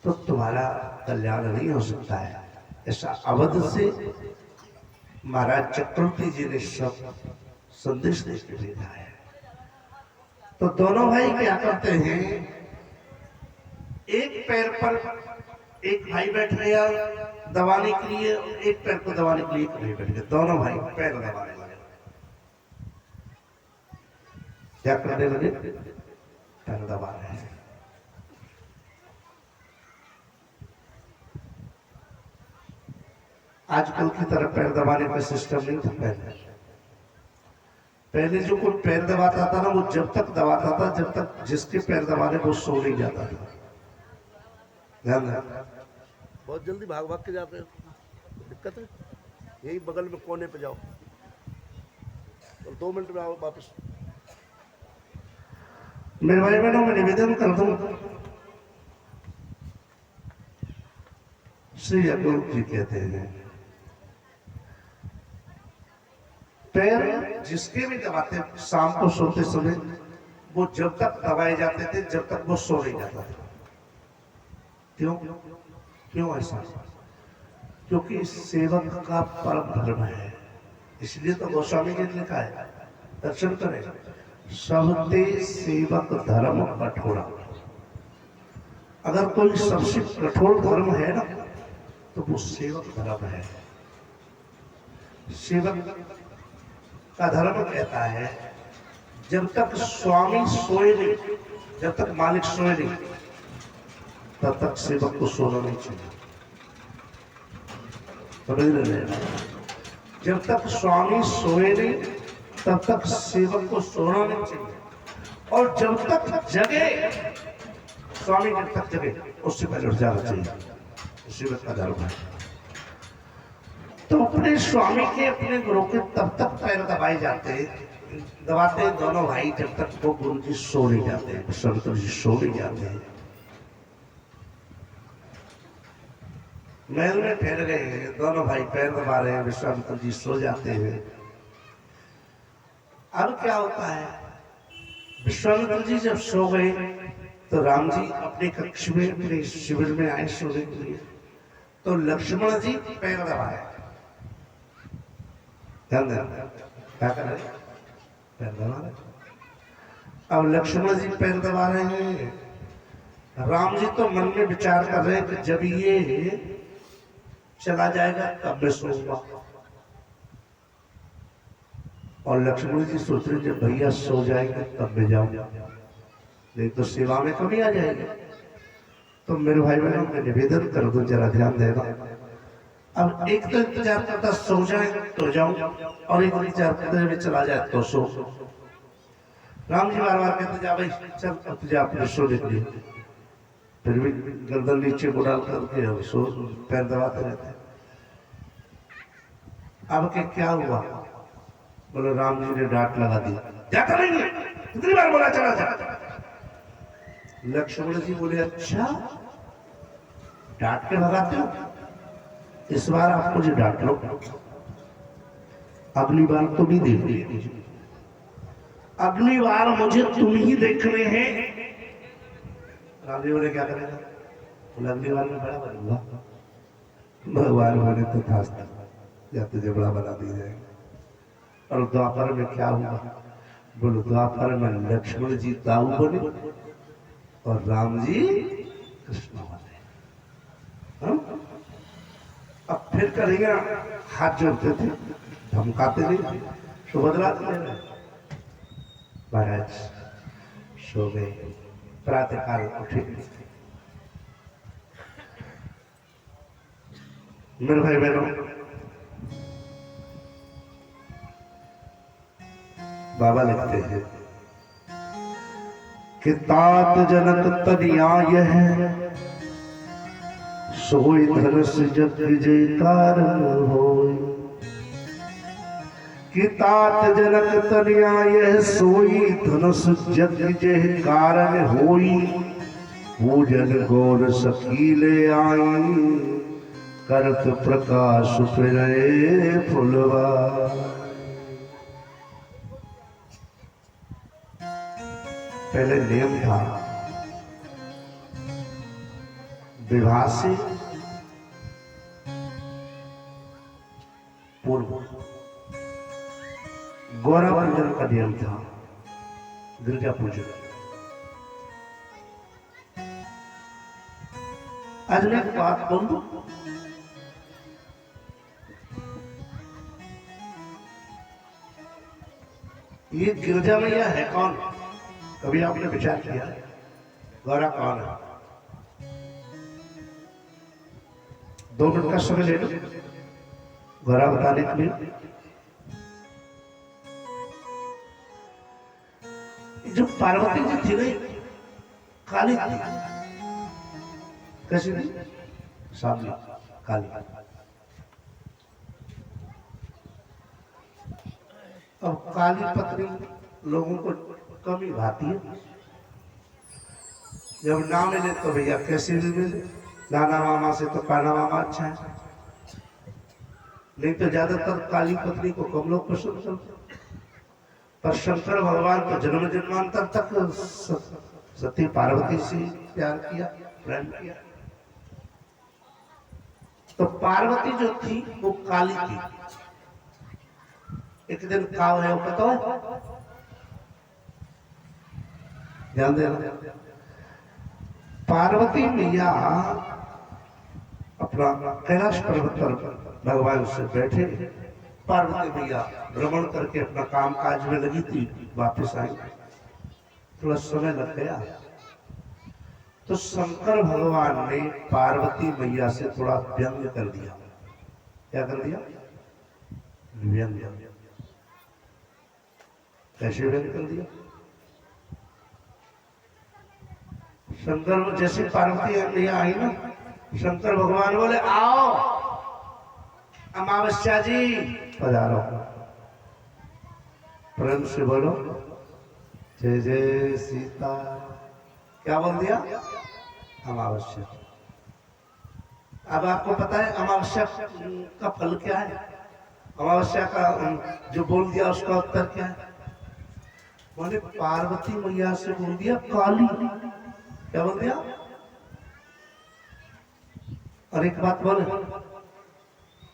तो तुम्हारा कल्याण नहीं हो सकता है। ऐसा अवध से महाराज चक्रवर्ती जी ने सब संदेश देकर भेजा है। तो दोनों भाई क्या करते हैं, एक पैर पर एक भाई बैठ गया दबाने के लिए, एक पैर को दबाने के लिए एक भाई बैठ गया, दोनों भाई पैर दबाने लगे। क्या करने लगे, पैर दबा रहे हैं। आजकल की तरह पैर दबाने का सिस्टम नहीं था। पहले जो कोई पैर दबाता था ना, वो जब तक दबाता था जब तक जिसके पैर दबाने वो सो नहीं जाता था। ध्यान रखना,
बहुत जल्दी भाग भाग के जाते हैं, दिक्कत है। यही बगल में कोने पे जाओ और 2 मिनट में आओ वापस।
मेरे भाई बहनों में निवेदन कर दूं, श्री अटूट जी कहते हैं पैर जिसके भी दबाते शाम को सोते समय वो जब तक दबाए जाते थे जब तक वो सो नहीं जाता था। क्यों क्यों ऐसा? क्योंकि सेवक का परम धर्म है। इसलिए तो गोस्वामी जी ने लिखा है, दर्शन करें, सबते सेवक धर्म कठोरा। अगर कोई सबसे कठोर धर्म है ना तो वो सेवक धर्म है। सेवक का धर्म कहता है जब तक स्वामी सोए नहीं, जब तक मालिक सोए नहीं, तब तक सेवक को सोना नहीं चाहिए। समझ रहे हैं? जब तक स्वामी सोए नहीं
तब तक सेवक को सोना नहीं चाहिए, और जब तक जगे स्वामी जब तक जगे उससे पहले उठ जाना चाहिए। सेवक का धर्म है। तो अपने स्वामी के अपने गुरु के तब तक पैर दबाए जाते, दबाते दोनों भाई जब तक वो गुरु जी सो नहीं जाते, संत जी सो नहीं जाते हैं। महल में ठहर गए, दोनों भाई पैर दबा रहे हैं, विश्वामित्र जी सो जाते हैं। अब क्या होता है, विश्वामित्र जी जब सो गए तो राम जी अपने कक्ष में, अपने शिविर में आए सोने के लिए। तो लक्ष्मण जी पैर दबाए, ध्यान देना क्या कर रहे, पैर दबा रहे। अब लक्ष्मण जी पैर दबा रहे हैं, राम जी तो मन में विचार कर रहे हैं कि जब ये चला जाएगा तब मैं सोऊंगा, और लक्ष्मण जी सोच रहे जब भैया सो जाएंगे तब मैं जाऊंगा, नहीं तो सेवा में कमी आ जाएगी। तो मेरे भाई बहनों में निवेदन कर दो, जरा ध्यान देना। अब एक तो इंतजार करता सो जाए तो जाऊं, और एक इंतजार करते हुए चला जाए तो सो। राम जी बार बार कहते जा भाई चल अब तुझे अपने सोने के लिए, फिर भी गर्दन नीचे को डाल करके सो पैर दबाते रहते। अब के क्या हुआ, बोले राम जी ने डांट लगा दी, जाता नहीं है, कितनी बार बोला चला जा। लक्ष्मण जी बोले अच्छा डांट के भगाते हो, इस बार आप मुझे डांट लो, अगली बार तुम ही देख लीजिए, अगली बार मुझे तुम ही देखने हैं। राम जी बोले क्या करेगा, बोले अगली बार में बड़ा बनूंगा, भगवान बोले तो था या तुझे बड़ा बना दिया जाएगा। और द्वापर में क्या हुआ, बोलो द्वापर में लक्ष्मण जी दाऊ बने और राम जी कृष्ण बने। अब फिर करेंगे, हाथ जोड़ते थे, धमकाते नहीं, सुभद्रा महाराज सो गए, प्रातः काल उठे। मेरे भाई बहनों, बाबा लिखते हैं कि तात जनक तनियाय है, सोई धनुष जग जयकार होय। कि तात जनक तनियाय सोई धनुष जग जय कारण होई। पूजन गौर सकीले आई, करत प्रकाश फिरे फुलवा। पहले नियम था विवाह से पूर्व गौरव पूजन का नियम था, दुर्गा पूजन। आज मैं एक बात बोलूं, ये गिरजा मैया है कौन, कभी आपने विचार किया गौरा कौन है? 2 मिनट का समय ले लो गौरा बताने के लिए। जो पार्वती जी थी नहीं, काली थी, कैसी थी, सामने काली। अब काली पत्नी लोगों को कमी भाती है, जब नाम मिले तो भैया कैसे भी मिले, नाना मामा से तो काना मामा अच्छा है, नहीं तो ज्यादातर काली पत्नी को कम लोग पसंद करते। पर शंकर भगवान को जन्म जन्मांतर तक सती पार्वती से प्यार किया, प्रेम किया। तो पार्वती जो थी वो काली थी। एक दिन क्या है वो पता है, ध्यान देना। पार्वती मैया अपना कैलाश पर्वत पर भगवान से बैठे, पार्वती मैया भ्रमण करके अपना काम काज में लगी थी, वापस आई, थोड़ा समय लग गया। तो शंकर भगवान ने पार्वती मैया से थोड़ा व्यंग्य कर दिया। क्या कर दिया? व्यंग्य। कैसे व्यंग कर दिया? शंकर जैसे पार्वती मैया आई ना, शंकर भगवान बोले आओ अमावस्या जी पधारो। प्रेम से बोलो जय जय सीता। क्या बोल दिया? अमावस्या। अब आपको पता है अमावस्या का फल क्या है? अमावस्या का जो बोल दिया उसका उत्तर क्या है? बोले पार्वती मैया से बोल दिया काली। क्या बोल दिया? और एक बात बोले,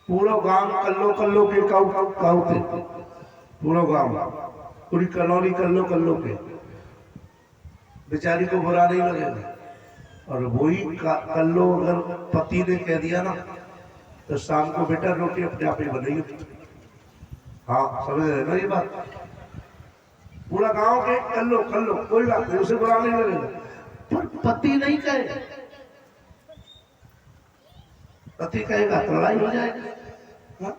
पूरा गांव कल्लो कल्लो के काऊ के, पूरा गांव पूरी कॉलोनी कल्लो के, बेचारी को बुरा नहीं लगेगा। और वही कल्लो अगर पति ने कह दिया ना तो शाम को बेटा रोटी अपने आप ही बनेगी। हाँ समझ रहे ना ये बात? पूरा गांव के कल्लो कल्लो, कोई बात नहीं, उसे बुरा नहीं लगेगा। पर पति नहीं कहे, पति कहेगा तो लड़ाई हो जाएगी। हाँ?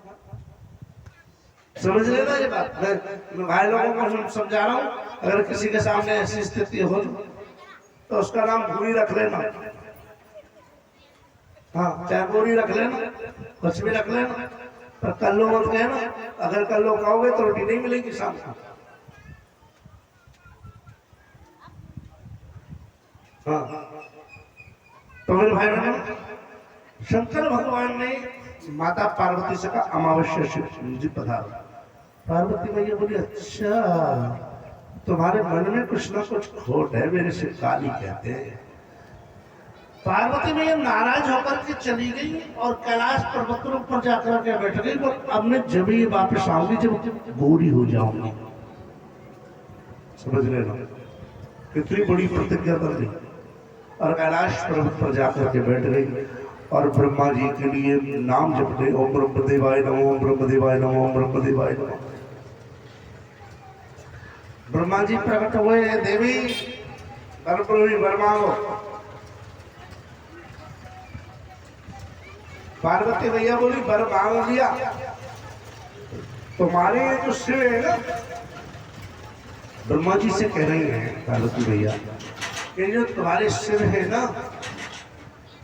समझ लेना ये बात। मैं भाई लोगों को समझा रहा हूँ, अगर किसी के सामने ऐसी स्थिति हो तो उसका नाम भूरी रख लेना। हाँ चाहे भूरी रख लेना, कुछ भी रख लेना, पर कल्लो मत कहना। अगर कल्लो कहोगे तो रोटी नहीं मिलेगी शाम को। हाँ तो मेरे भाई बहनों, शंकर भगवान ने माता पार्वती से कहा अमावस्या जी पधारो। पार्वती मैया बोली अच्छा तुम्हारे मन में कुछ ना कुछ खोट है, मेरे से काली कहते हैं। पार्वती मैया नाराज होकर के चली गई और कैलाश पर्वतों पर जाकर के बैठ गई। वो अब मैं जब ये वापस आऊंगी जब गोरी हो जाऊंगी। समझ लेना कितनी बड़ी प्रतिज्ञा कर दी। और कैलाश पर्वत पर जाकर के बैठ गई और ब्रह्मा जी के लिए नाम जपते, ओम ब्रह्मदेवाय नमः, ओम ब्रह्मदेवाय नमः, ओम ब्रह्मदेवाय नमः। ब्रह्मा जी प्रकट हुए, देवी वर मांगो। पार्वती भैया बोली वर मांग लिया। तुम्हारे जो सिर है ना, ब्रह्मा जी से कह रही है पार्वती भैया कि जो तुम्हारे सिर है ना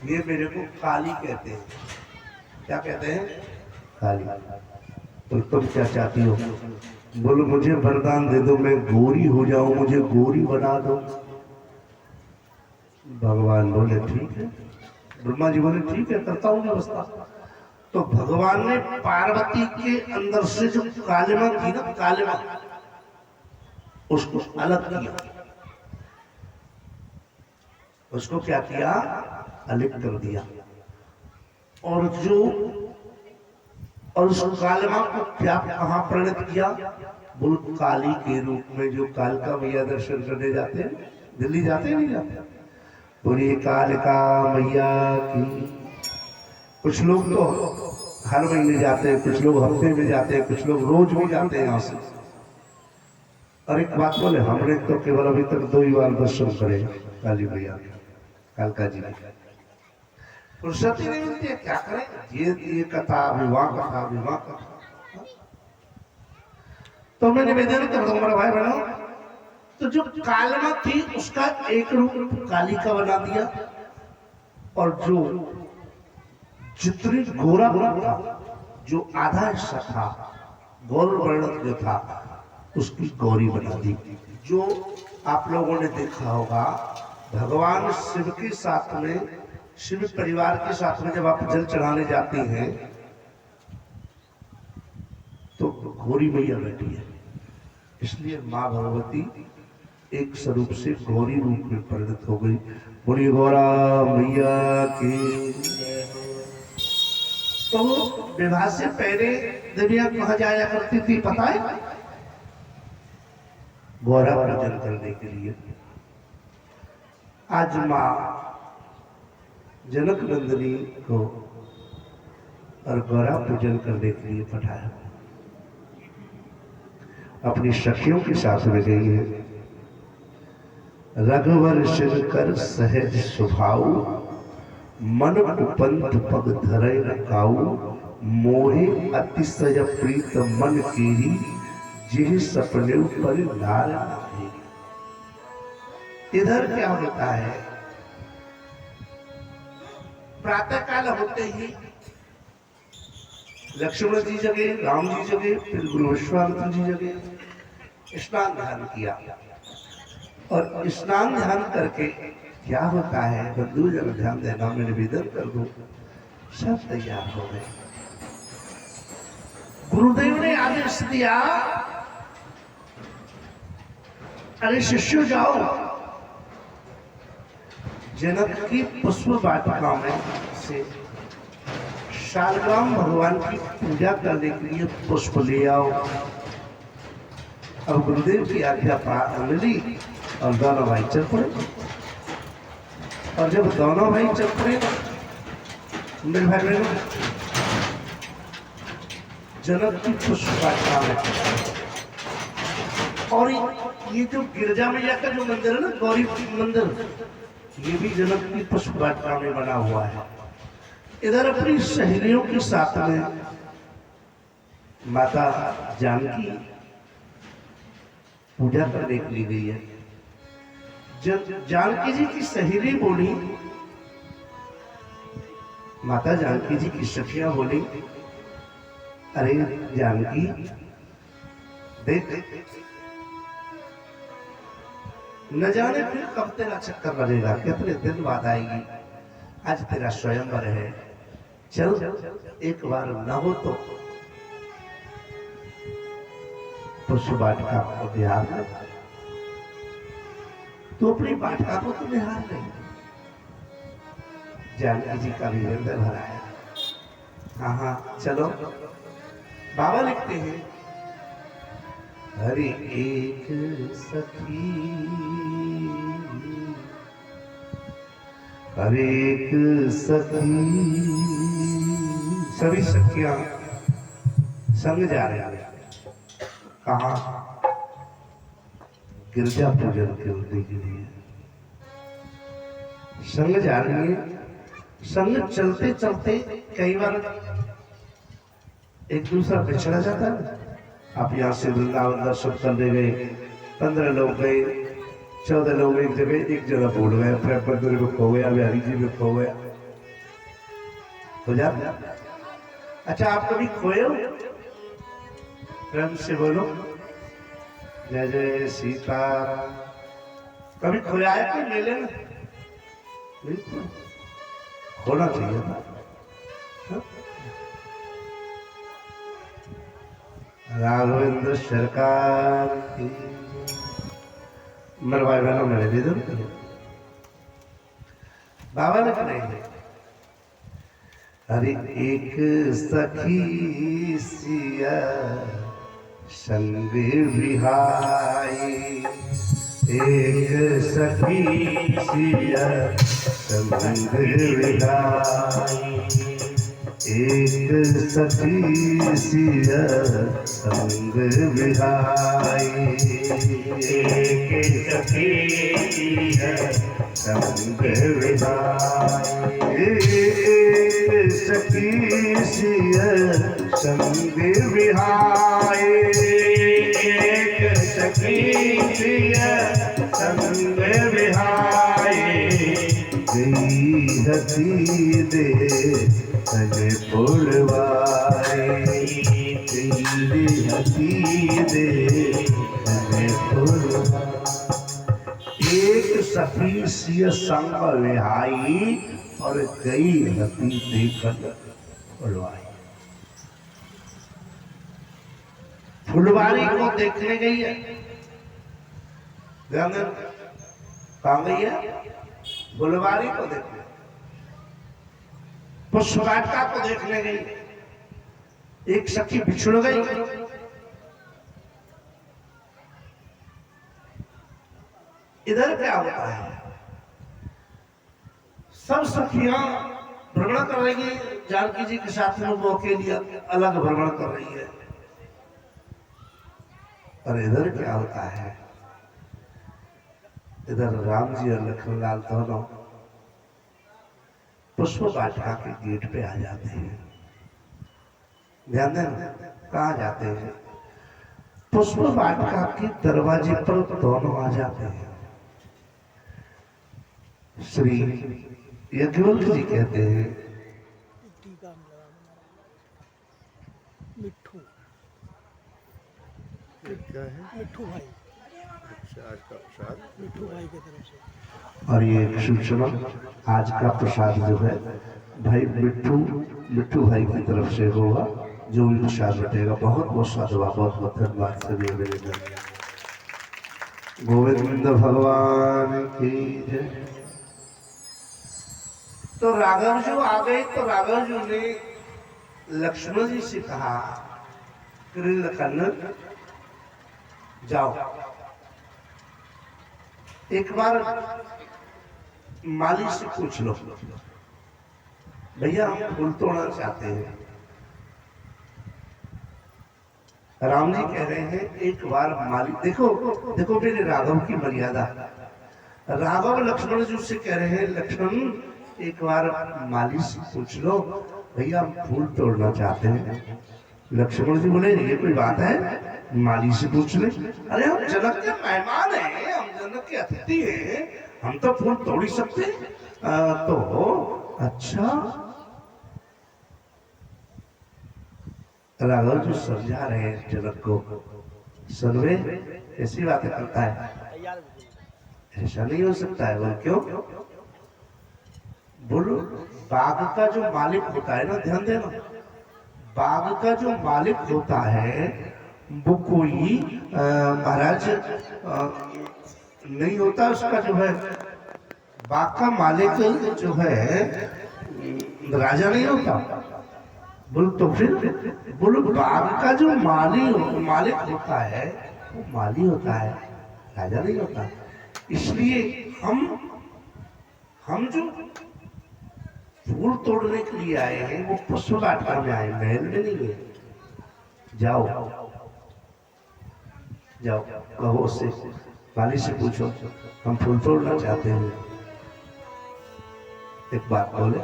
ये मेरे को काली कहते हैं। क्या कहते हैं? काली। तो तुम क्या चाहती हो? बोलो मुझे वरदान दे दो, मैं गोरी हो जाऊं, मुझे गोरी बना दो। भगवान बोले ठीक है। ब्रह्मा जी बोले ठीक है, करता हूँ व्यवस्था। तो भगवान ने पार्वती के अंदर से जो कालिमा थी ना, कालिमा, उसको अलग किया। उसको क्या किया? अलग कर दिया। और जो और उस कालिमा को क्या कहाँ परिणत किया? बोल काली के रूप में। जो कालिका मैया दर्शन करने जाते हैं, दिल्ली जाते हैं नहीं जाते? बोलिए कालिका मैया की। कुछ लोग तो हर महीने जाते हैं, कुछ लोग हफ्ते में जाते हैं, कुछ लोग रोज भी जाते हैं यहाँ से। और एक बात बोले, हमने तो केवल अभी तक 2 ही बार दर्शन करे काली मैया, कालका जी। फुर्सत ही नहीं मिलती है, क्या करें? ये कथा विवाह कथा। तो मैं निवेदन करता हूँ मेरे भाई बहनों, तो जो कालिमा थी उसका एक रूप कालिका बना दिया। और जो जितनी गोरा था, जो आधा हिस्सा था गौर वर्ण जो था, उसकी गौरी बना दी। जो आप लोगों ने देखा होगा भगवान शिव के साथ में, शिव परिवार के साथ में जब आप जल चढ़ाने जाते हैं तो गौरी मैया बैठी है। इसलिए माँ भगवती एक स्वरूप से गौरी रूप में परिणत हो गई। बोली गौरा मैया की। तो विवाह से पहले देवियां कहाँ जाया करती थी पता है? गौरा पूजन करने के लिए। आज माँ जनक नंदिनी को और गौरा पूजन करने के लिए पठाया। अपनी सखियों के साथ में गई है। रघुवर सिर कर सहज स्वभाव, मन उपंत पग धरय रखाऊ, मोहे अतिशय प्रीत मन केरी, जिहि सपने पर नार नारी। इधर क्या होता है, प्रातः काल होते ही लक्ष्मण जी जगे, राम जी जगे, फिर गुरु विश्वामित्र जी जगे, स्नान ध्यान किया और स्नान ध्यान करके क्या होता है, बंधु जन ध्यान देना, मैं निवेदन कर दूं, सब तैयार हो गए। गुरुदेव ने आदेश दिया, अरे शिष्यों जाओ, जनक की पुष्प वाटिका में से शालग्राम भगवान की पूजा करने के लिए पुष्प ले आओ। अब गुरुदेव की आज्ञा मिली और दोनों भाई चल पड़े। और जब दोनों भाई चल पड़े, मेरे भाई बहनों, जनक की पुष्प वाटिका में, और ये जो गिरजा मैया का जो मंदिर है ना, गौरी मंदिर, ये भी जनक की पुष्प वाटिका में बना हुआ है। इधर अपनी सहेलियों के साथ में माता जानकी पूजा करने के लिए गई है। जब जानकी जी की सहेली बोली, माता जानकी जी की सखियां बोली, अरे जानकी देख, न जाने फिर कब तेरा चक्कर लगेगा, कितने दिन बाद आएगी, आज तेरा स्वयंवर है, चल एक बार न हो तो पुष्प वाटिका को बिहार ले, तो अपनी वाटिका को तो बिहार ले। जानकी जी का भी हृदय भरा है। हाँ हाँ चलो। बाबा लिखते हैं, हरि एक सखी, हरि एक सखी, सभी सखियां संग जा रहे हैं। कहा? गिरजा पूजन करने के लिए संग जा रही है। संग चलते चलते कई बार एक दूसरा बिछड़ा जाता है। आप यहाँ से वृंदावन दर्शन करने गए, 15 लोग गए, 14 लोग एक जगह भूल गए, फिर मंदिर में खो गया, बिहारी जी में खो गया, हो जाता। अच्छा, आप कभी खोए हो? प्रेम से बोलो, जय जय सीता। कभी खोया है कोई मेले में? बिल्कुल होना चाहिए था। राघवेंद्र सरकार की। मेरे भाई बहनों, मेरे निवेदन करें, बाबा ने कहा, अरे एक सखी सिया संग विहाई, एक सखी सिया संग विहाई, एक सखी सिया संग विहाई,
एक सखी सिया
संग विहाई, एक सखी सिया संग विहाई,
एक सखी सिया संग विहाई,
गई हसी दे तने पुरवाई, गई हसी दे तने पुरवाई। एक सखी सिय संग विहाई और गई हसी देखकर पुरवाई। फुलवारी को देखने गई है, कहाँ गई है? फुलवारी को देखने, पुष्प वाटिका को देखने गई। एक सखी बिछुड़ गई। इधर क्या होता है? सब सखियां भ्रमण कर रही है, जानकी जी के साथ में वो अकेली अलग भ्रमण कर रही है। और इधर क्या होता है? इधर राम जी और लक्ष्मणलाल दोनों पुष्प वाटिका के गेट पे आ जाते हैं। ध्यान देना, कहाँ जाते हैं? पुष्प वाटिका के दरवाजे पर दोनों आ जाते हैं। श्री यज्ञवल्क जी कहते हैं
मिट्ठू
क्या है?
मिट्ठू भाई,
अच्छा, आज का प्रसाद
मिट्ठू भाई की तरफ से।
और ये एक सूचना, आज का प्रसाद जो है भाई मिट्ठू भाई की तरफ से होगा। जो भी प्रसाद बटेगा बहुत बहुत साधुवाद, बहुत बहुत धन्यवाद से मिलेगा। गोविंद भगवान की जय। तो राघव जो आ गए तो राघव जी ने लक्ष्मण जी से कहा, कृष्ण जाओ एक बार माली से पूछ लो, भैया हम फूल तोड़ना चाहते हैं। राम जी कह रहे हैं एक बार माली, देखो देखो मेरे राघव की मर्यादा। राघव लक्ष्मण जी से कह रहे हैं लक्ष्मण एक बार माली से पूछ लो, भैया हम फूल तोड़ना चाहते हैं। लक्ष्मण जी बोले ये कोई बात है, माली से पूछ ले। अरे हम जनक के मेहमान हैं, हम जनक के अतिथि हैं, हम तो फूल तोड़ ही सकते हैं। तो अच्छा, राघव जी समझा रहे हैं जनक को, सुनवे ऐसी बातें करता है, ऐसा नहीं हो सकता है। बोल क्यों? बोलो बाग का जो मालिक होता है ना, ध्यान देना, बाग का जो मालिक होता है वो कोई महाराज नहीं होता। उसका जो है बाग का मालिक जो है राजा नहीं होता। बोलो तो फिर बोलो बाग का जो मालिक होता है वो माली होता है, राजा नहीं होता। इसलिए हम जो फूल तोड़ने के लिए आए हैं वो पुष्प वाटिका में आए, महल में नहीं है। जाओ जाओ कहो उससे, माली से पूछो हम फूल तोड़ना चाहते हैं। एक बात बोले,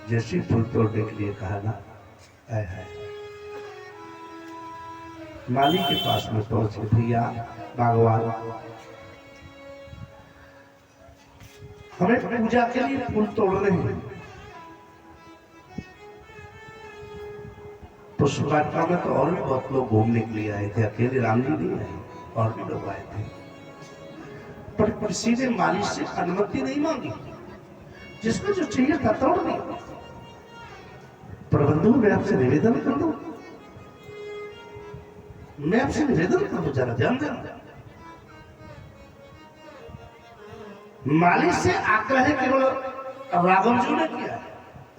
जैसे फूल तोड़ने के लिए कहा ना, आए है माली के पास में पहुंच के, भैया भगवान हमें पूजा के लिए फूल तोड़ने हैं। पुष्प वाटिका में तो और भी बहुत लोग घूमने के लिए आए थे, अकेले राम जी नहीं आए, और भी लोग आए थे। पर किसी ने माली से अनुमति नहीं मांगी, जिसको जो चाहिए था तोड़ दी। प्रबंधु मैं आपसे निवेदन कर दूं, मैं आपसे निवेदन कर दूं, जरा ध्यान देना। माली से आग्रह केवल राघव जी ने किया है,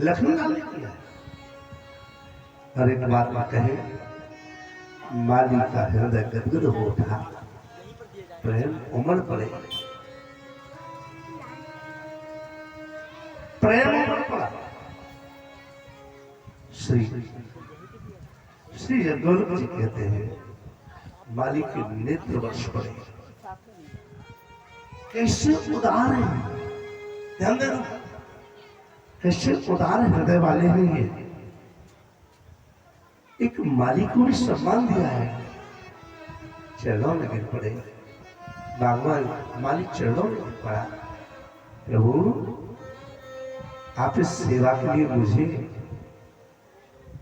लक्ष्मणलाल ने किया है। हर एक बात में कहे, माली का हृदय गदगद हो उठा, प्रेम उमड़ पड़े, प्रेम उमड़ पड़ा। श्री यज्ञवल्क जी कहते हैं माली के नेत्र वर्ष पड़े, कैसे उदार है, ध्यान देना, कैसे उदार हृदय वाले हैं ये। एक माली को भी सम्मान दिया है, चरणों में गिर पड़े। भगवान माली चरणों में गिर पड़ा, प्रभु आप इस सेवा के लिए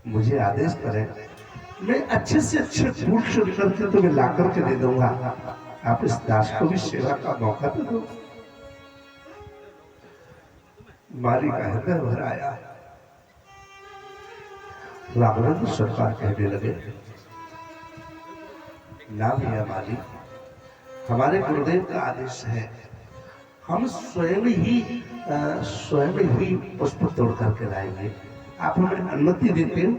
मुझे आदेश करें, मैं अच्छे से अच्छे फूल चुन करके तुम्हें ला करके दे दूंगा, आप इस दास को भी सेवा का मौका तो दो। माली का हृदय भर आया। राघवेंद्र सरकार कहने लगे, ना भैया माली, हमारे गुरुदेव का आदेश है, हम स्वयं ही पुष्प तोड़ करके लाएंगे, आप हमें अनुमति देते हो?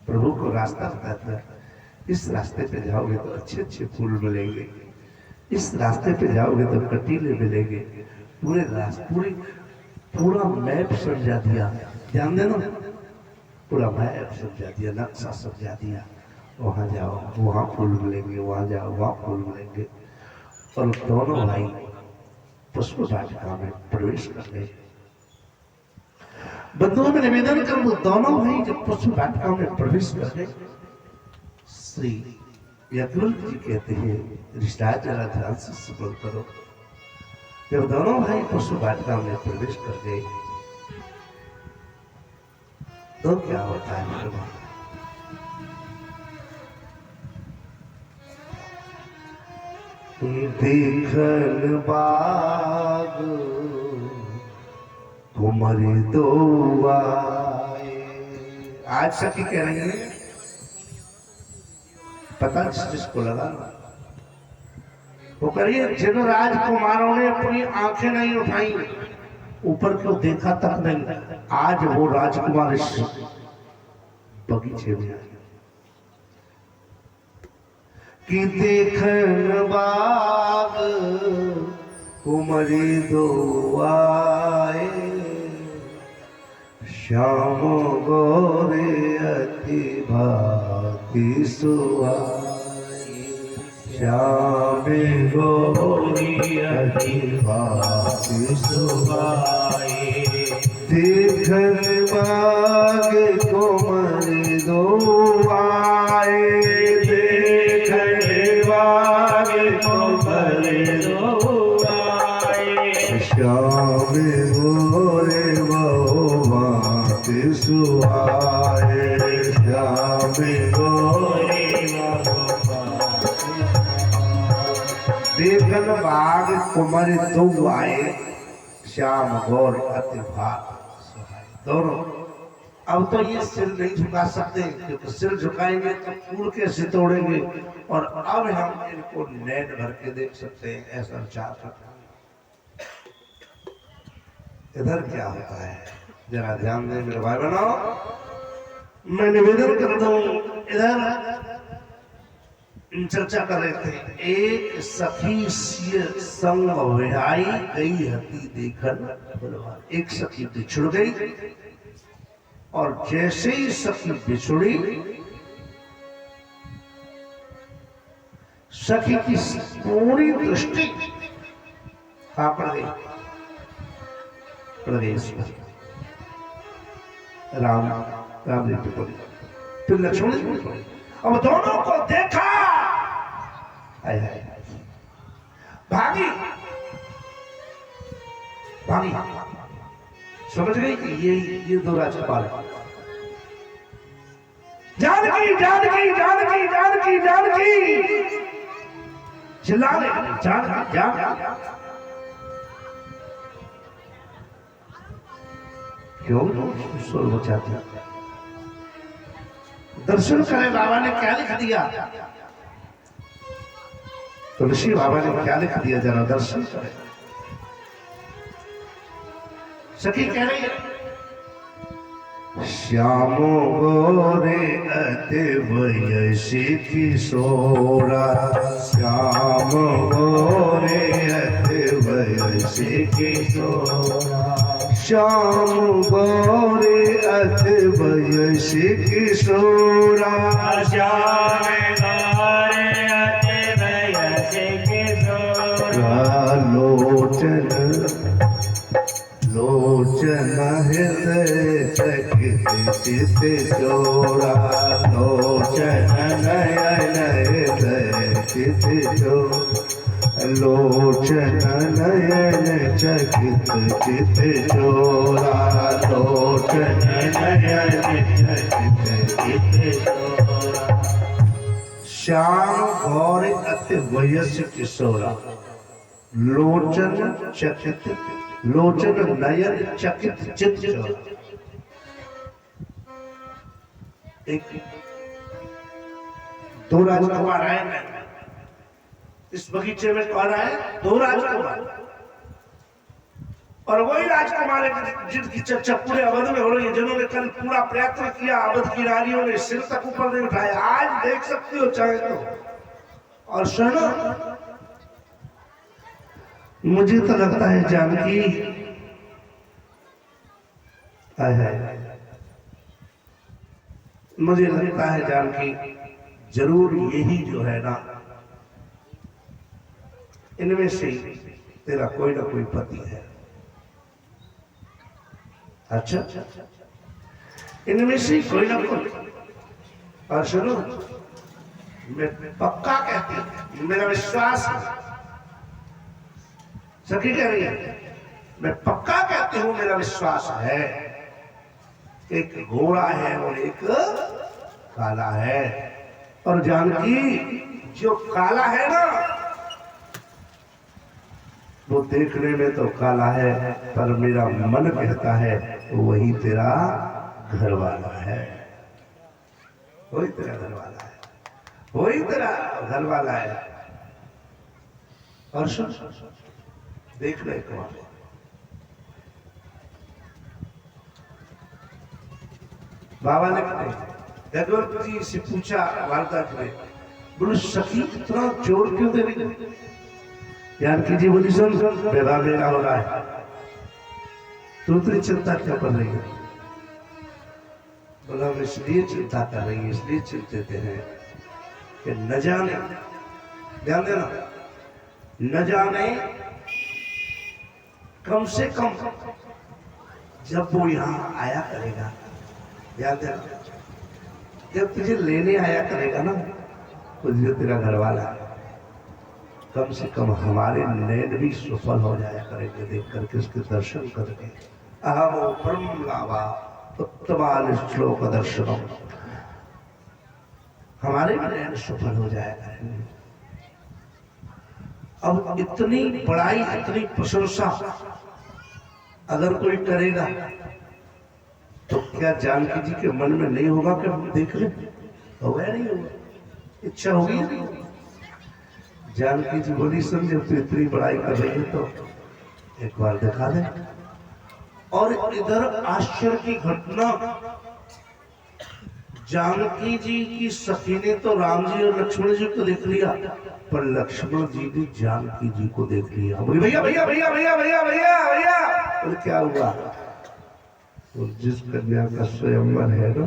प्रभु को रास्ता बताता है, इस रास्ते पे जाओगे तो अच्छे अच्छे फूल मिलेंगे, इस रास्ते पे जाओगे तो कटीले मिलेंगे। पूरा मैप समझा दिया, ध्यान देना, पूरा मैप समझा दिया, नक्शा समझा दिया। वहां जाओ वहां फूल मिलेंगे, वहां जाओ वहां फूल मिलेंगे। और दोनों भाई पुष्प वाटिका में प्रवेश कर गए। बंधुओं में निवेदन कर दो, दोनों भाई जब पशु वाटिका में प्रवेश कर गए, श्री यज्ञवल्क्य जी कहते हैं ऋषिराज जरा ध्यान से श्रवण करो। जब दोनों भाई पशु वाटिका में प्रवेश कर गए तो क्या होता है मेरे भाई? देखन बाग कुमरी दो आए। आज सखी कह रही है, पता जिसको लगा वो करिए, जिन राजकुमारों ने अपनी आंखें नहीं उठाई, ऊपर को देखा तक नहीं, आज वो राजकुमार इस बगीचे में आए कि देखन बाग कुमरी दो आए, श्याम गोरे अति भांति सुहाए, श्याम गोरी अति भांति सुहाए। देखन बाग कुमरी दो आए, देखन बाग कुमरी दो आए, श्याम गोरे भांति सुहाए, श्याम गोरे देखन बाग कुमरी दो आए, श्याम गौर अति भांति सुहाए। दोनों अब तो ये सिर नहीं झुका सकते, क्योंकि सिर झुकाएंगे तो फूल के से तोड़ेंगे, और अब हम इनको नैन भर के देख सकते हैं, ऐसा विचार सकते हैं। इधर क्या होता है जरा ध्यान दें मेरे भाई बहनों, मैं निवेदन कर दूं। इधर चर्चा कर रहे थे, एक सखी सिय संग विहाई गई हती देखन बलवान। एक सखी बिछुड़ गई, और जैसे ही सखी बिछुड़ी, सखी की पूरी दृष्टि कहां पड़ गई? प्रदेश में राम जी पे पड़ी, फिर लक्ष्मण जी पे पड़ी। अब दोनों को देखा, हाय हाय भागी भागी, समझ गई कि ये दो राजकुमार हैं। जानकी जानकी जानकी जानकी जानकी चिल्ला रहे, जानकी जानकी। क्यों शोर मचाती? दर्शन करें, बाबा ने क्या लिख दिया? तुलसी बाबा ने क्या लिख दिया, जरा दर्शन करें। सखी कह रही है, श्याम गोरे अति वयसी किशोरा, श्याम गोरे अति वयसी किशोरा, श्याम गोरे अति वयसी किशोरा,
श्याम गोरे अति वयसी किशोरा,
लोचन लोचन हृदय चकित चित जोड़ा, लोचन नयन हृदय चित जोड़ा, लोचन नयन चकित चित जोड़ा, लोचन नयन चकित चित जोड़ा। श्याम गौर अति वयस्य किशोरा, लोचन चकित, लोचन नयन चकित चित। एक दो राजकुमार आए, इस बगीचे में कौन आए? दो राजकुमार, और वही राजकुमार जिनकी चर्चा पूरे अवध में हो रही है, जिन्होंने कल पूरा प्रयत्न किया, अवध की नारियों ने सिर तक ऊपर नहीं उठाया। आज देख सकते हो चाहे तो। और सुनो, मुझे तो लगता है जानकी, हाय हाय, मुझे लगता है जानकी जरूर यही जो है ना, इनमें से तेरा कोई ना कोई पति है। अच्छा, इनमें से कोई ना कोई। और सुनो, मैं पक्का कहती हूं, मेरा विश्वास है, सखी कह रही है, मैं पक्का कहती हूं, मेरा विश्वास है, एक घोड़ा है और एक काला है। और जानकी जो काला है ना, वो देखने में तो काला है, पर मेरा मन कहता है वही तेरा घर वाला है, वही तेरा घर वाला है, वही तेरा घर वाला है। और सुन, देख ले कौन है। बाबा ने भगवत जी से पूछा वार्ता में, बोले सखी इतना जोर क्यों दे रही? जानकी जी बोली, सुन विवाह मेरा हो रहा है, तू इतनी चिंता क्या कर रही है? बोला हम इसलिए चिंता कर रही है, इसलिए चिंतित हैं कि न जाने, ध्यान देना, न जाने कम से कम जब वो यहाँ आया करेगा, ध्यान देना, जब तुझे लेने आया करेगा ना, तो जो तेरा घर वाला है, कम से कम हमारे नैन भी सफल हो जाया करेंगे देख करके, उसके दर्शन करके। अहमो परम लाभा उत्तमान श्लोक दर्शनम, हमारे भी नैन सफल हो जाया करेंगे। अब इतनी बड़ाई, इतनी प्रशंसा अगर कोई करेगा तो क्या जानकी जी के मन में नहीं होगा कि हम देख लें? होगा या नहीं होगा? इच्छा होगी या नहीं होगी? जानकी जी बोली, समझे तो इतनी बड़ाई कर रही है तो एक बार दिखा दे। और इधर आश्चर्य की घटना, जानकी जी की सखी ने तो राम जी और लक्ष्मण जी को देख लिया, पर लक्ष्मण जी भी जानकी जी को देख लिया। बोली भैया भैया भैया भैया भैया भैया भैया, और क्या हुआ? और जिस कन्या का स्वयंवर है ना,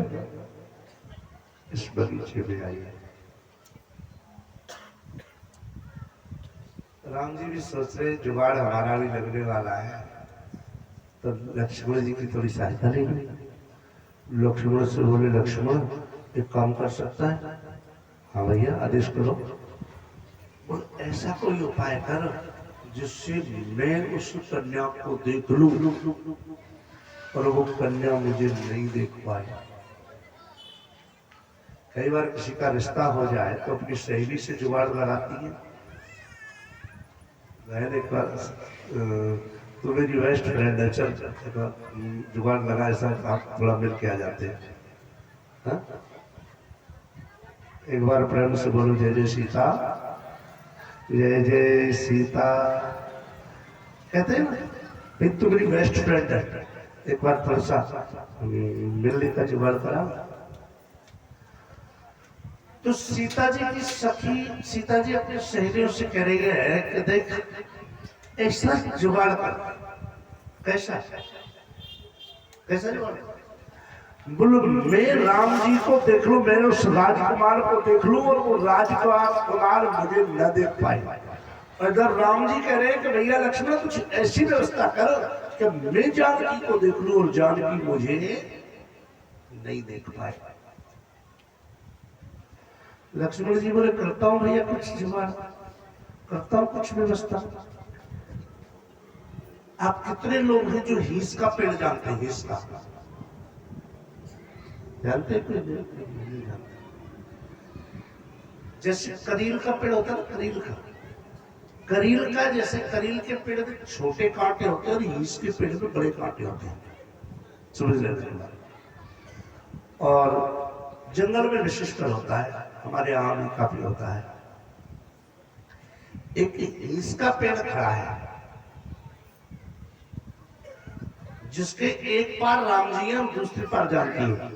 इस बगीचे में आई है। राम जी भी सोच रहे जुगाड़ हमारा भी लगने वाला है, तो लक्ष्मण जी की थोड़ी सहायता लेंगे। लक्ष्मण से बोले, लक्ष्मण एक काम कर सकता है? हाँ भैया, आदेश करो। और ऐसा कोई उपाय कर जिससे मैं उस कन्या को देख लूं और वो कन्या मुझे नहीं देख पाए। कई बार किसी का रिश्ता हो जाए तो अपनी सहेली से जुगाड़ लगाती है, एक बार तो मेरी बेस्ट फ्रेंड है, चल जुगाड़ लगा, ऐसा आप थोड़ा मिल के आ जाते हैं। हाँ? एक बार प्रेम से बोलो, जय जय सीता, जय जय सीता, कहते हैं ना, एक तो मेरी बेस्ट फ्रेंड है, एक बार थोड़ा सा मिलने का जुगाड़ करा। तो सीता जी की सखी, सीता जी अपनी सहेलियों से कह रही है कि देख ऐसा जुगाड़ कर। कैसा कैसा जुगाड़? बोलो मैं राम जी को देख लूं, मैंने उस राजकुमार को देख लूं और वो राजकुमार मुझे न देख पाए। अगर राम जी कह रहे हैं कि भैया लक्ष्मण कुछ ऐसी व्यवस्था कर कि मैं जानकी को देख लूं और जानकी मुझे नहीं देख पाए। लक्ष्मण जी बोले, करता हूं भैया कुछ जुगाड़, करता हूं कुछ व्यवस्था। आप कितने लोग हैं जो हीस का पेड़ जानते हैं? हीस का जानते हैं? नहीं जानते। जैसे करील का पेड़ होता है, करील का जैसे करील के पेड़ में छोटे कांटे होते हैं और हीस के पेड़ में बड़े कांटे होते हैं, समझ लेते। और जंगल में विशिष्ट होता है, हमारे यहाँ भी काफी होता है। एक हीस का पेड़ खड़ा है जिसके एक पार राम जी है और दूसरी पार जानकी है।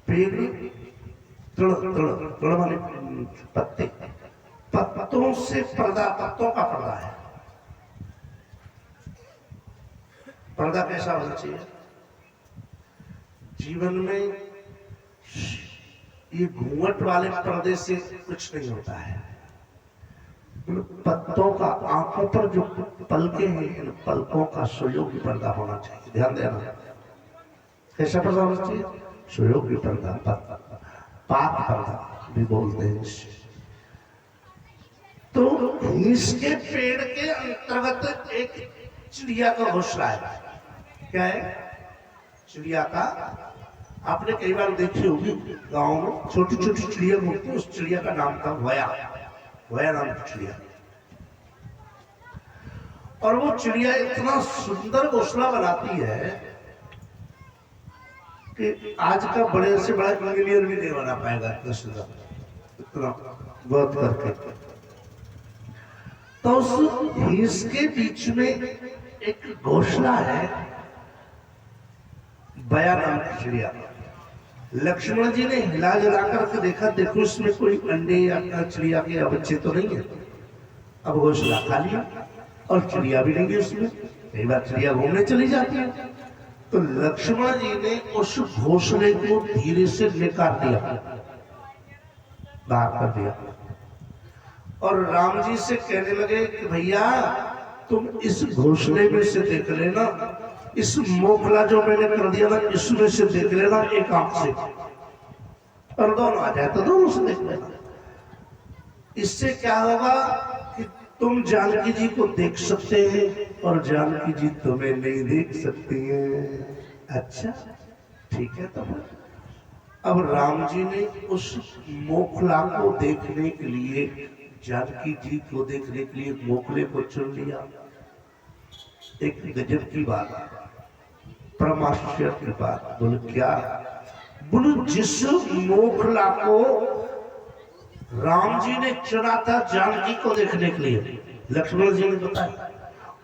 पेड़ तोड़ वाले पत्ते, पत्तों से पर्दा, पत्तों का पर्दा है। पर्दा कैसा होना चाहिए? जीवन में ये घूंघट वाले पर्दे से कुछ नहीं होता है। पत्तों का आंखों पर जो पलके हैं, इन पलकों का सुयोग्य पर्दा होना चाहिए। ध्यान देना, कैसा पर्दा होना चाहिए? सुयोग्य पर्दा, पाक पर्दा भी बोलते हैं इसे। तो इसके पेड़ के अंतर्गत एक चिड़िया का घोंसला है। क्या है? चिड़िया का, आपने कई बार देखी होगी गांव में छोटी छोटी चिड़िया होती है, उस चिड़िया का नाम था वया। वया नाम की चिड़िया। और वो चिड़िया इतना सुंदर घोंसला बनाती है कि आज का बड़े से बड़ा इंजीनियर भी नहीं बना पाएगा इतना सुंदर, इतना बहुत करके। तो उस हिस्स के बीच में एक घोंसला है, बया नाम की चिड़िया। लक्ष्मण जी ने हिला जला करके देखा, देखो इसमें कोई अंडे या चिड़िया के बच्चे तो नहीं है। अब घोंसला खाली और चिड़िया भी नहीं है उसमें। कई बार चिड़िया घूमने चली जाती है। तो लक्ष्मण जी ने उस घोंसले को धीरे से निकाल दिया, बाहर कर दिया, और राम जी से कहने लगे कि भैया तुम इस घोंसले में से देख लेना, इस मोखला जो मैंने कर दिया ना इसमें से देख लेना एक आंख से, और दोनों आ जाए तो दोनों से देख लेना। इससे क्या होगा कि तुम जानकी जी को देख सकते हैं और जानकी जी तुम्हें नहीं देख सकती हैं। अच्छा ठीक है। तो अब राम जी ने उस मोखला को देखने के लिए, जानकी जी को देखने के लिए मोखले को चुन लिया। एक गजब की बात, परमाश्चर्य की बात। बोले क्या? बोले जिस मोखला को राम जी ने चुना था जानकी को देखने के लिए, लक्ष्मण जी ने बताया,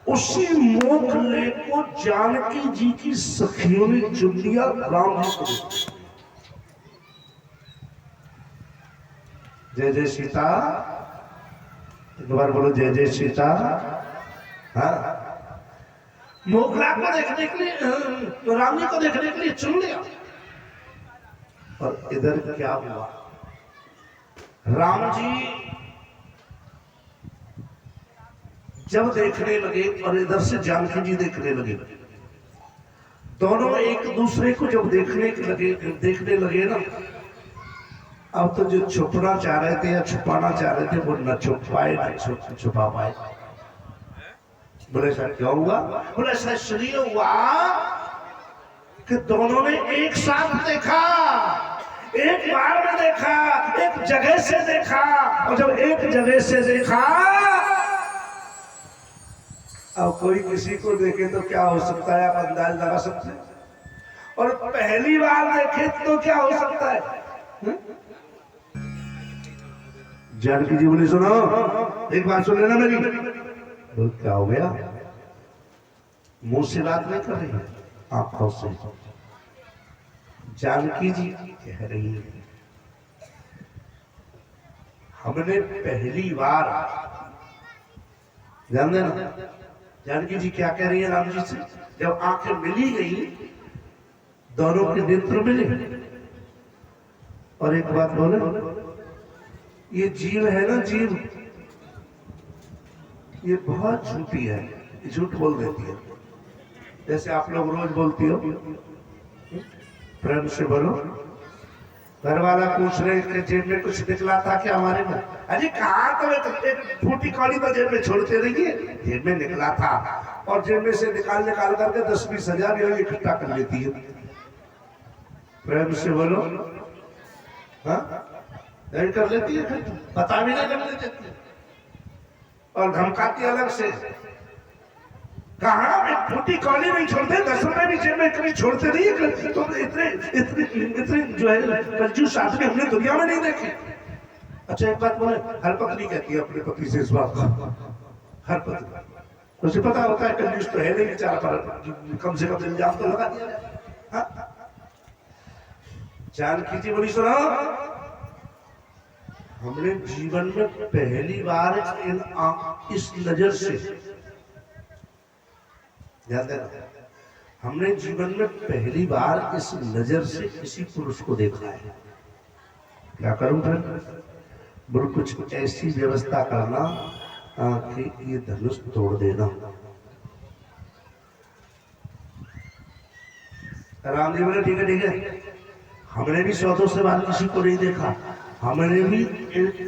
उसी मोखले को जानकी जी की सखियों ने चुन लिया राम जी को। जय जय सीता, एक बार बोलो जय जय सीता। हाँ, मोखला को देखने के लिए, तो राम जी को देखने के लिए चुन लिया। और इधर क्या हुआ? राम जी जब देखने लगे और इधर से जानकी जी देखने लगे, दोनों एक दूसरे को जब देखने लगे ना, अब तो जो छुपना चाह रहे थे या छुपाना चाह रहे थे वो न छुप पाए न छुपा पाए। बोले सर क्या हुआ? बोले सर इसलिए हुआ कि दोनों ने एक साथ देखा, एक बार में देखा, एक जगह से देखा। और जब एक जगह से देखा, अब कोई किसी को देखे तो क्या हो सकता है, आप अंदाज लगा सकते हैं। और पहली बार देखे तो क्या हो सकता है? जानकी जी बोली सुनो, एक बात सुन लेना मेरी। बोल क्या हो गया? मुंह से बात नहीं कर रही है, आंखों से। जानकी जी कह रही है, हमने पहली बार, ध्यान देना, जानकी जी क्या कह रही है राम जी से? जब आंखें मिली गई, दोनों के नेत्र मिले। और एक बात बोले, ये जीव है ना, जीव ये बहुत झूठी है, ये झूठ बोल देती है। जैसे आप लोग रोज बोलती हो, प्रेम से बोलो। घर वाला पूछ रहे कि जेब में कुछ निकला था क्या हमारे में? अरे कहाँ, तो एक फूटी कौड़ी तो जेब में छोड़ते रहिए, जेब में निकला था। और जेब में से निकाल करके 10-20 हजार इकट्ठा कर लेती है। प्रेम से बोलो। हाँ नहीं कर लेती है, पता भी नहीं करने देती और धमकाती अलग से। कहाँ एक फूटी कौड़ी नहीं छोड़ते, 10 रुपए भी जेब में कभी छोड़ते नहीं है। तो इतने जो है कंजूस आदमी हमने दुनिया में नहीं देखे। अच्छा एक बात बोले, हर पत्नी कहती है अपने पति से इस बात का, हर पत्नी, उसे पता होता है कंजूस तो है नहीं बेचारा, पर कम से कम इल्जाम तो लगा दिया जाए। जानकी जी बोली सुनो, हमने जीवन में पहली बार इस नजर से, ध्यान देना, हमने जीवन में पहली बार इस नजर से किसी पुरुष को देखा है। क्या करूं फिर? बोल कुछ ऐसी व्यवस्था करना कि ये धनुष तोड़ देना। राम जी बोले ठीक है ठीक है, हमने भी 100 से बार किसी को नहीं देखा, हमने भी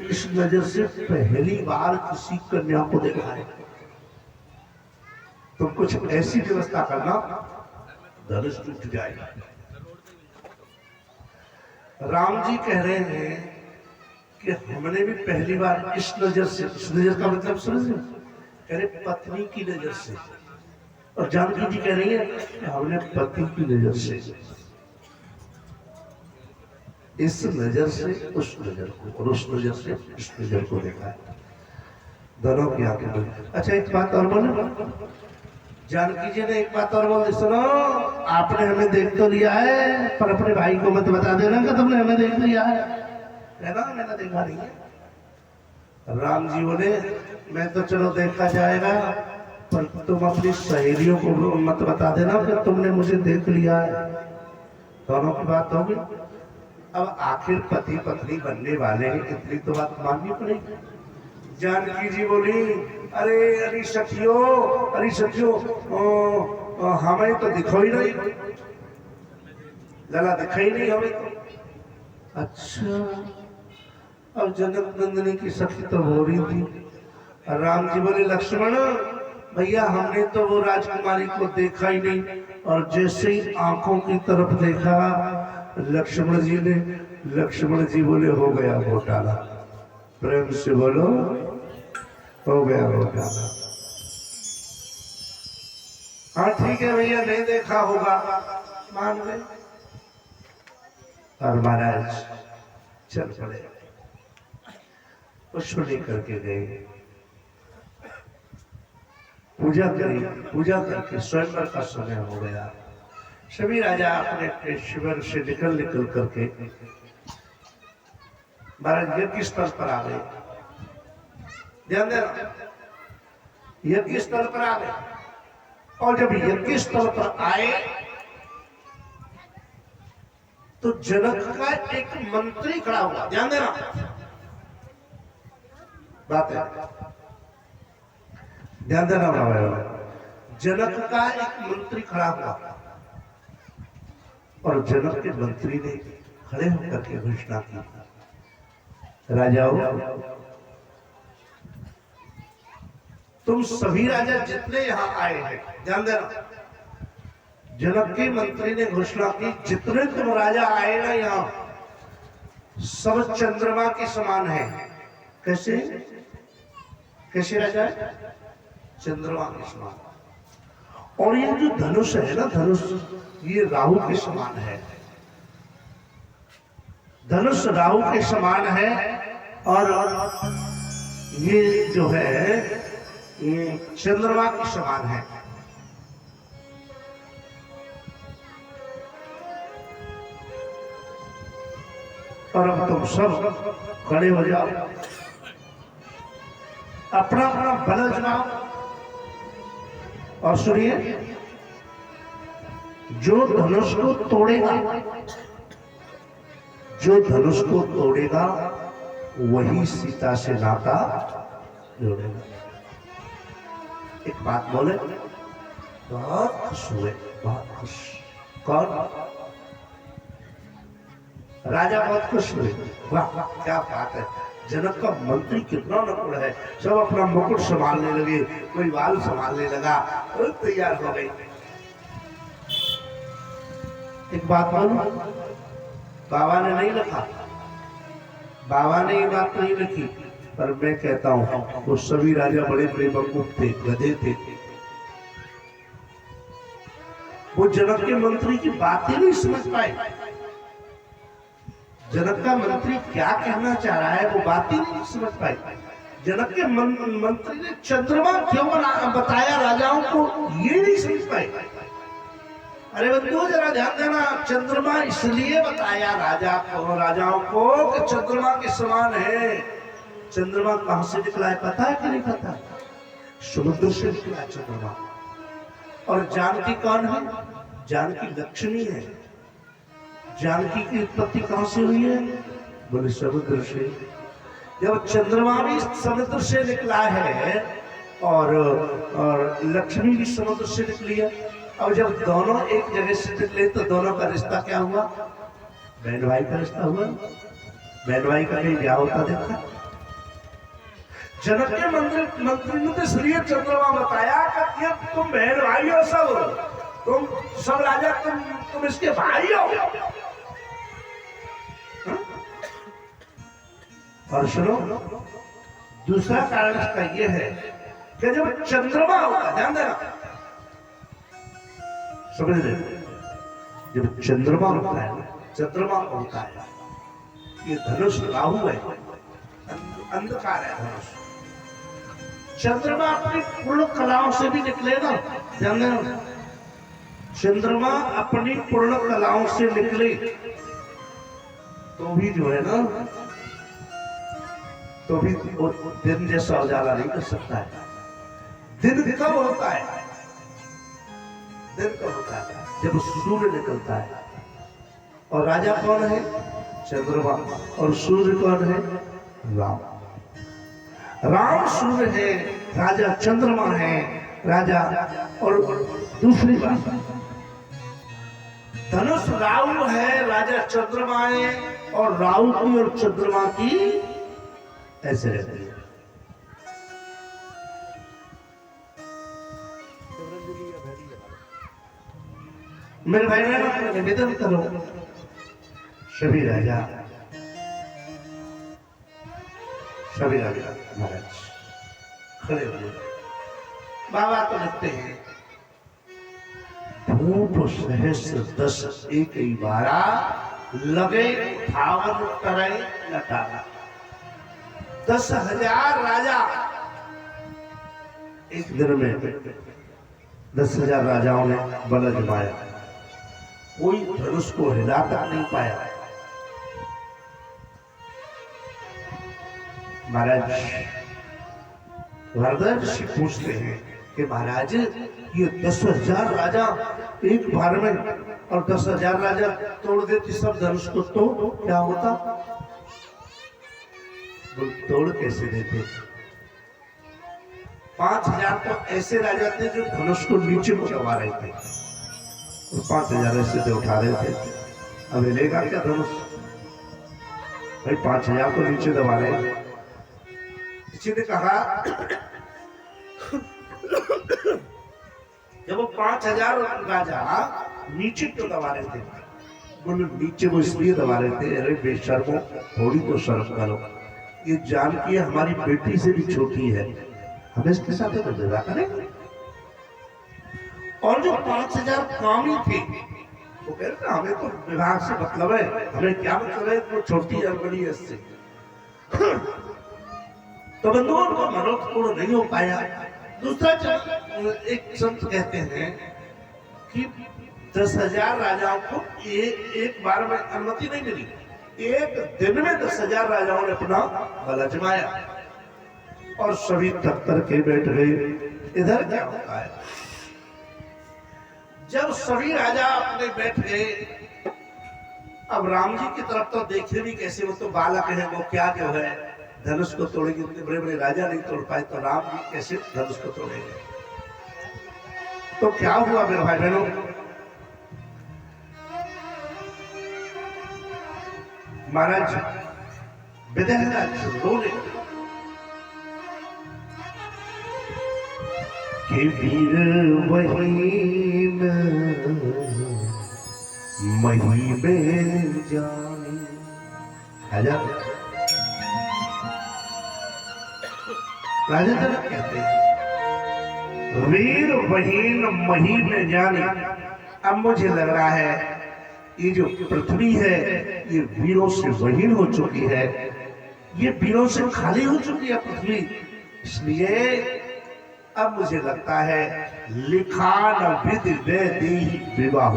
इस नजर से पहली बार किसी कन्या को देखा है, तो कुछ ऐसी व्यवस्था करना धनुष टूट जाएगा। राम जी कह रहे हैं कि हमने भी पहली बार इस नजर से, इस नजर का मतलब समझ, कह रहे पत्नी की नजर से, और जानकी जी कह रही है कि हमने पति की नजर से, इस नजर से उस नजर को और उस नजर से इस नजर को देखा है, दोनों की आंखें बंद। अच्छा एक बात और बोलो, जानकी जी ने एक बात और बोल, सुनो आपने हमें देख तो लिया है, पर अपने भाई को मत बता देना कि तुमने हमें देख लिया है, कहना मैंने देखा नहीं है। राम जी बोले मैं तो चलो देखा जाएगा, पर तुम अपनी सहेलियों को मत बता देना कि तुमने मुझे देख लिया है। दोनों की बात होगी। अब आखिर पति पत्नी बनने वाले हैं, इतनी तो बात माननी पड़ेगी। जानकी जी बोली अरे अरे सखियो हमें तो दिखो ही नहीं, गला दिखा ही नहीं हमें तो। अच्छा, अब जनक नंदिनी की सखी तो हो रही थी। राम जी बोले लक्ष्मण भैया हमने तो वो राजकुमारी को देखा ही नहीं, और जैसे ही आंखों की तरफ देखा लक्ष्मण जी बोले हो गया घोटाला। प्रेम से बोलो हो गया घोटाला। हाँ ठीक है भैया नहीं देखा होगा, मान गए। और महाराज चल पड़े, पुष्प लेकर के गए, पूजा करी, पूजा करके स्वयंवर का समय हो गया। सभी राजा अपने अपने शिविर से निकल करके महाराज यज्ञ स्थल पर आ गए। ध्यान देना, यज्ञ स्थल पर आ गए, और जब यज्ञ स्थल पर आए तो जनक का एक मंत्री खड़ा हुआ। ध्यान देना बात है, ध्यान देना बाबा। जनक का एक मंत्री खड़ा हुआ, और जनक के मंत्री ने खड़े होकर के घोषणा की, राजाओं तुम सभी राजा जितने यहां आए हैं, ध्यान देना, जनक के मंत्री ने घोषणा की जितने तुम राजा आए ना यहां सब चंद्रमा के समान है। कैसे कैसे राजा है? चंद्रमा के समान। और ये जो धनुष है ना, धनुष ये राहु के समान है, धनुष राहु के समान है, और ये जो है ये चंद्रमा के समान है। और अब तुम सब खड़े हो जाओ, अपना अपना बल जमाओ, और सुनिए जो धनुष को तोड़ेगा, जो धनुष को तोड़ेगा वही सीता से नाता जोड़ेगा। एक बात बोले, बहुत खुश हुए, बहुत खुश। कौन? राजा बहुत खुश हुए, वाह वाह क्या बात है, जनक का मंत्री कितना नकुल है। सब अपना मुकुट संभालने लगे, कोई बाल संभालने लगा, तैयार हो गई। एक बात बोलूं, बाबा ने नहीं लिखा, बाबा ने ये बात नहीं लिखी, पर मैं कहता हूं वो सभी राजा बड़े बेवकूफ थे, गधे थे। वो जनक के मंत्री की बात ही नहीं समझ पाए। जनक का मंत्री क्या कहना चाह रहा है वो बात ही नहीं समझ पाए। जनक के मंत्री ने चंद्रमा क्यों बताया राजाओं को, ये नहीं समझ पाए। अरे बंधु जरा ध्यान देना, चंद्रमा इसलिए बताया राजाओं को कि चंद्रमा के समान है। चंद्रमा कहां से निकला है पता है कि नहीं पता? समुद्र से निकला चंद्रमा। और जानकी कौन है? जानकी लक्ष्मी है। जानकी की उत्पत्ति कहां से हुई है? बोले समुद्र से। जब चंद्रमा भी समुद्र से निकला है और लक्ष्मी भी समुद्र से निकली है, अब जब दोनों एक जगह से निकले तो दोनों का रिश्ता क्या हुआ? बहन भाई का रिश्ता हुआ। बहन भाई का कहीं ब्याह होता देखा? जनक के मंत्री ने तो इसलिए चंद्रमा बताया कि तुम बहन भाई हो, सब तुम सब राजा, तुम इसके भाई हो। और सुनो, दूसरा कारण इसका यह है कि जब चंद्रमा होता, ध्यान देना, समझ रहे, जब चंद्रमा होता है, चंद्रमा होता है, ये धनुष राहु है, अंधकार है धनुष। चंद्रमा अपनी पूर्ण कलाओं से भी निकले ना, ध्यान देना, चंद्रमा अपनी पूर्ण कलाओं से निकले तो भी जो है ना, तो भी वो दिन जैसा उजाला नहीं कर सकता है। दिन कब होता है? दिन कब होता है? जब सूर्य निकलता है। और राजा कौन है? चंद्रमा। और सूर्य कौन है? राम। राम सूर्य है, राजा चंद्रमा है, राजा। और दूसरी बात, धनुष राहु है, राजा चंद्रमा है, और राहु की और चंद्रमा की ऐसे रहती है। मेरे भाई बहनों, निवेदन करो, सभी राजा महाराज खड़े हुए, बाबा को लिखते हैं, धूप सहस्र 10 एक 12 लगे भावन करे लटाना। 10,000 राजा एक दिन में, 10,000 राजाओं ने बल आजमाया, कोई धनुष को हिला तक नहीं पाया। महाराज भरद्वाज ऋषि पूछते हैं कि महाराज, ये 10,000 राजा एक बार में, और 10,000 राजा तोड़ देती सब धनुष को, तो क्या होता? वो तोड़ कैसे देते? 5,000 तो ऐसे राजा थे जो धनुष को नीचे को दबा रहे थे, और 5,000 ऐसे थे उठा रहे थे। अब हिलेगा क्या धनुष? भाई 5,000 को नीचे दबा रहे हैं। किसी ने कहा, जब वो 5,000 राजा नीचे क्यों दबा रहे थे? बोले नीचे वो इसलिए दबा रहे थे, अरे बेशर्मो, थोड़ी तो शर्म करो, ये जान की हमारी बेटी से भी छोटी है, हमें इसके साथ विवाह करेंगे। और जो 5,000 कामी थे वो कह रहे हमें तो विवाह से मतलब है, हमें क्या मतलब है, वो छोटी है बड़ी है इससे। तो बंधुओं को मनोरथ पूर्ण नहीं हो पाया। दूसरा, एक संत कहते हैं कि 10,000 राजाओं को एक बार में अनुमति नहीं मिली, एक दिन में 10,000 राजाओं ने अपना बल आजमाया और सभी तक करके बैठ गए। इधर क्या होता है, जब सभी राजा अपने बैठ गए, अब राम जी की तरफ तो देखे भी कैसे, वो तो बालक है, वो क्या जो है धनुष को तोड़ेंगे, इतने बड़े बड़े राजा नहीं तोड़ पाए, तो राम जी कैसे धनुष को तोड़ेंगे? तो क्या हुआ मेरे भाई बहनों, महाराज विदेहराज रोने के वीर वहीन मही में जानी। राजा जनक कहते हैं, वीर वहीन मही में जानी। अब मुझे लग रहा है ये जो पृथ्वी है ये वीरों से वहीन हो चुकी है, ये वीरों से खाली हो चुकी है पृथ्वी, इसलिए अब मुझे लगता है लिखा न विधि वेदी विवाह।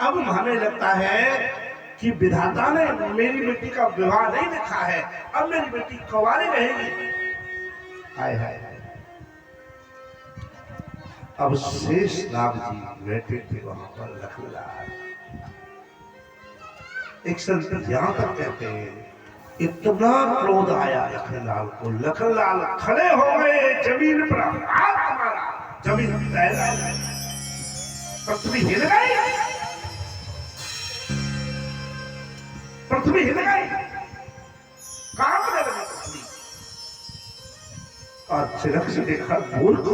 अब हमें लगता है कि विधाता ने मेरी बेटी का विवाह नहीं लिखा है, अब मेरी बेटी कुंवारी रहेगी। हाय हाय, अब शेष नाग जी बैठे थे वहां पर लखनलाल। एक संत यहां तक कहते हैं इतना क्रोध आया लखनलाल को। लखनलाल खड़े हो गए, जमीन पर हाथ मारा, जमीन लहरा गई, पृथ्वी हिल गई, पृथ्वी हिल गई, कांपने लगी पृथ्वी। और जनक जी देखा मूर्ख,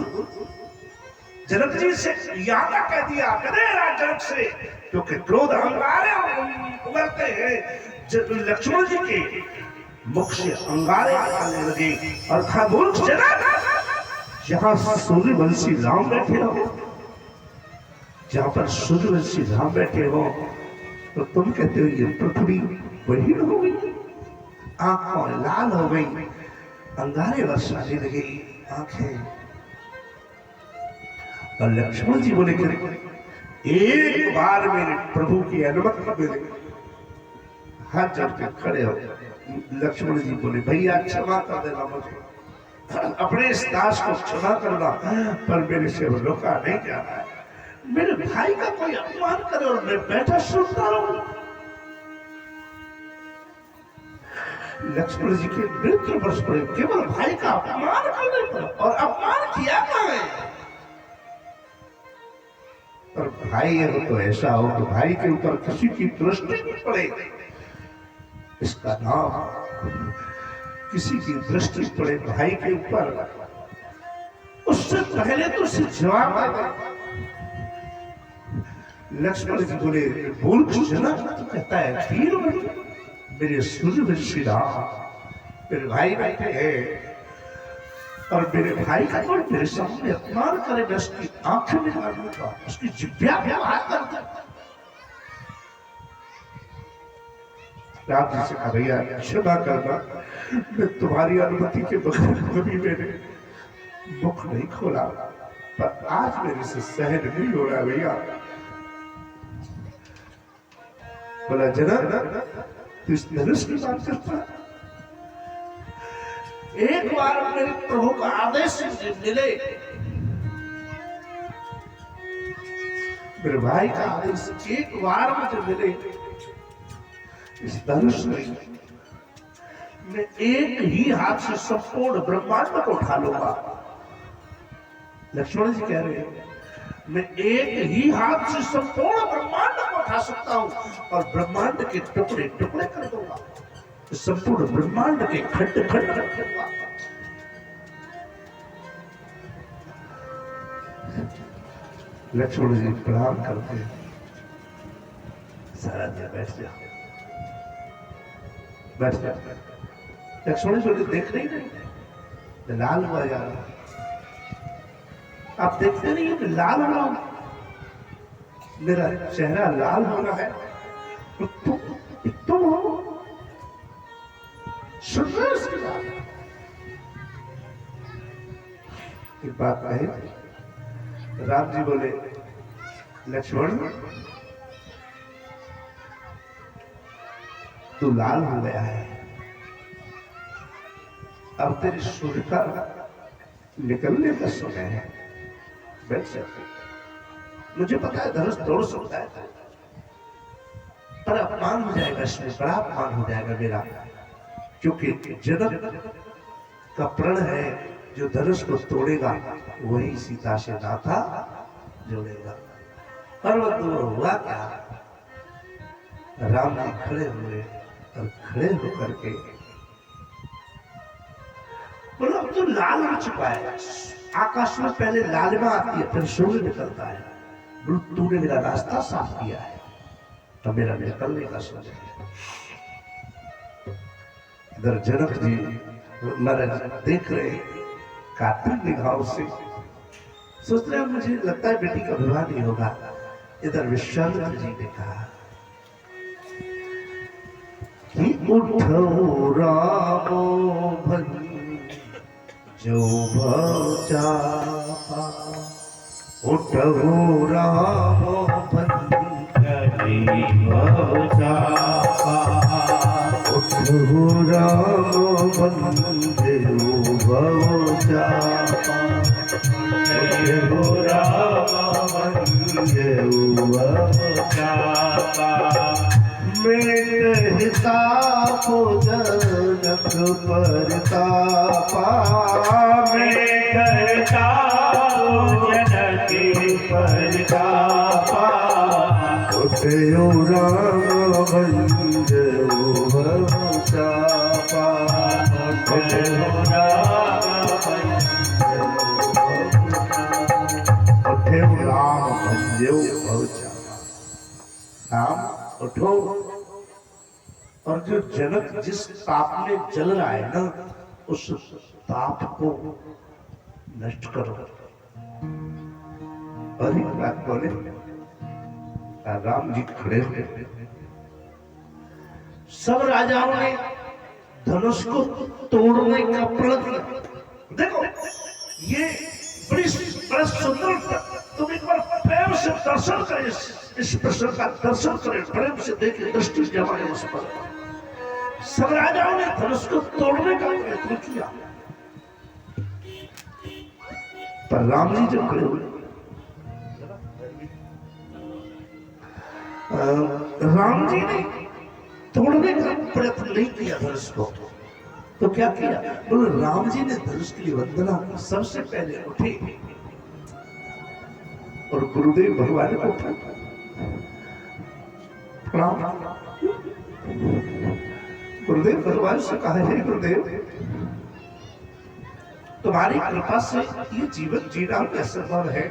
जनक जी से यादा कह दिया, गधेरा जनक से, क्योंकि क्रोध अंगारे उगलते हैं। लक्ष्मण जी के मुख से अंगारे आने लगे और कहा, मूर्ख जनक, जहां सूर्यवंशी राम बैठे हो, जहां पर सूर्यवंशी राम बैठे हो, तो तुम कहते हो ये पृथ्वी बहिर हो गई, आंखों लाल हो गई, अंगारे बरसाने लगे आंखें। और लक्ष्मण जी बोले, एक बार मेरे प्रभु की अनुमति मिले, हाथ जोड़ के खड़े हो। लक्ष्मण जी बोले, भैया क्षमा कर देना मुझे, अपने इस दास को क्षमा करना, पर मेरे से रोका नहीं जा रहा है। मेरे भाई का कोई अपमान करे और मैं बैठा सुनता रहूं। लक्ष्मण जी के नेत्र बरस पड़े, केवल भाई का अपमान करने पर, और अपमान किया कहाँ है? पर भाई है तो ऐसा हो कि भाई के ऊपर किसी की दृष्टि नहीं पड़े, इसका नाम किसी की दृष्टि पड़े भाई के ऊपर, उससे पहले तो उसे जवाब आए। लक्ष्मण जी बोले, मूर्ख जनक, कहता है वीर मेरे सूर्यवंशी राम, मेरे भाई बैठे हैं, और मेरे भाई का कोई मेरे सामने अपमान करे, मैं उसकी आंखें निकाल दूंगा, उसकी जिभ्या हाथ कर दूंगा। राम जी से कहा, भैया क्षमा करना, मैं तुम्हारी अनुमति के बगैर कभी मैंने मुख नहीं खोला, पर आज मेरे से सहन नहीं हो रहा भैया। बोला, जनक तू इस धनुष की बात करता है? एक बार मेरे प्रभु का आदेश मिले, मेरे भाई का आदेश एक बार मुझे मिले, इस धनुष में मैं एक ही हाथ से संपूर्ण ब्रह्मांड को उठा लूंगा। लक्ष्मण जी कह रहे हैं, मैं एक ही हाथ से संपूर्ण ब्रह्मांड को उठा सकता हूं और ब्रह्मांड के टुकड़े टुकड़े कर दूंगा, संपूर्ण ब्रह्मांड के खंड खंड कर दूंगा। लक्ष्मण जी प्रणाम करते, सारा दिन बैठ जा, बैठ जा। लक्ष्मण जी देख नहीं, लाल हुआ जा रहा, आप देखते नहीं कि लाल हो रहा हूं, मेरा चेहरा लाल हो रहा है, तुम हो, सुन रहे उसकी बात। एक बात कही, राम जी बोले, लक्ष्मण तू लाल हो गया है, अब तेरी सूर्य का निकलने का समय है, बैठ सकते। मुझे पता है धनुष तोड़ सकता है, पर अपमान हो जाएगा, इसमें बड़ा अपमान हो जाएगा मेरा, क्योंकि जनक का प्रण है, जो धनुष को तोड़ेगा वही सीता से नाता जोड़ेगा। और वो हुआ क्या, राम जी खड़े हुए और खड़े होकर के बोला, अब तो लाल हो चुका है, आकाश में पहले लालिमा आती है, फिर सूर्य निकलता है, तूने मेरा रास्ता साफ किया है, तो मेरा निकलने का समय है। इधर जनक जी महाराज देख रहे, कार्तिक निगाहों से सोच रहे, मुझे लगता है बेटी का विवाह नहीं होगा। इधर विश्वामित्र जी ने कहा कि उठो रामो जो भजा, उठो रामो उठो रामो बंधु भजा, उठो रामो बंधु भजा, मैं तापो जनक परतापा
मैं करता जनक परतापा
उठयो राम भंजो चापा
उठयो
राम भंजो चापा। राम उठो, और जो जनक जिस ताप में जल रहा है ना, उस ताप को नष्ट करो। और एक बात बोले, राम जी खड़े हुए, सब राजाओं ने धनुष को तोड़ने का प्रण किया। देखो ये बड़ा सुंदर, तुम एक बार प्रेम से दर्शन करें, इस प्रश्न का दर्शन करें, प्रेम से देखें, दृष्टि जमाए उस पर। सब राजाओं ने धनुष को तोड़ने का प्रयत्न किया, पर राम जी जब खड़े हुए, राम जी ने तोड़ने का प्रयत्न नहीं किया धनुष को, तो क्या किया? बोले राम जी ने धनुष की वंदना की, सबसे पहले उठे और गुरुदेव भगवान को प्रणाम। गुरुदेव भगवान से कहा, हे गुरुदेव, तुम्हारी कृपा से ये जीवन जीना असंभव है,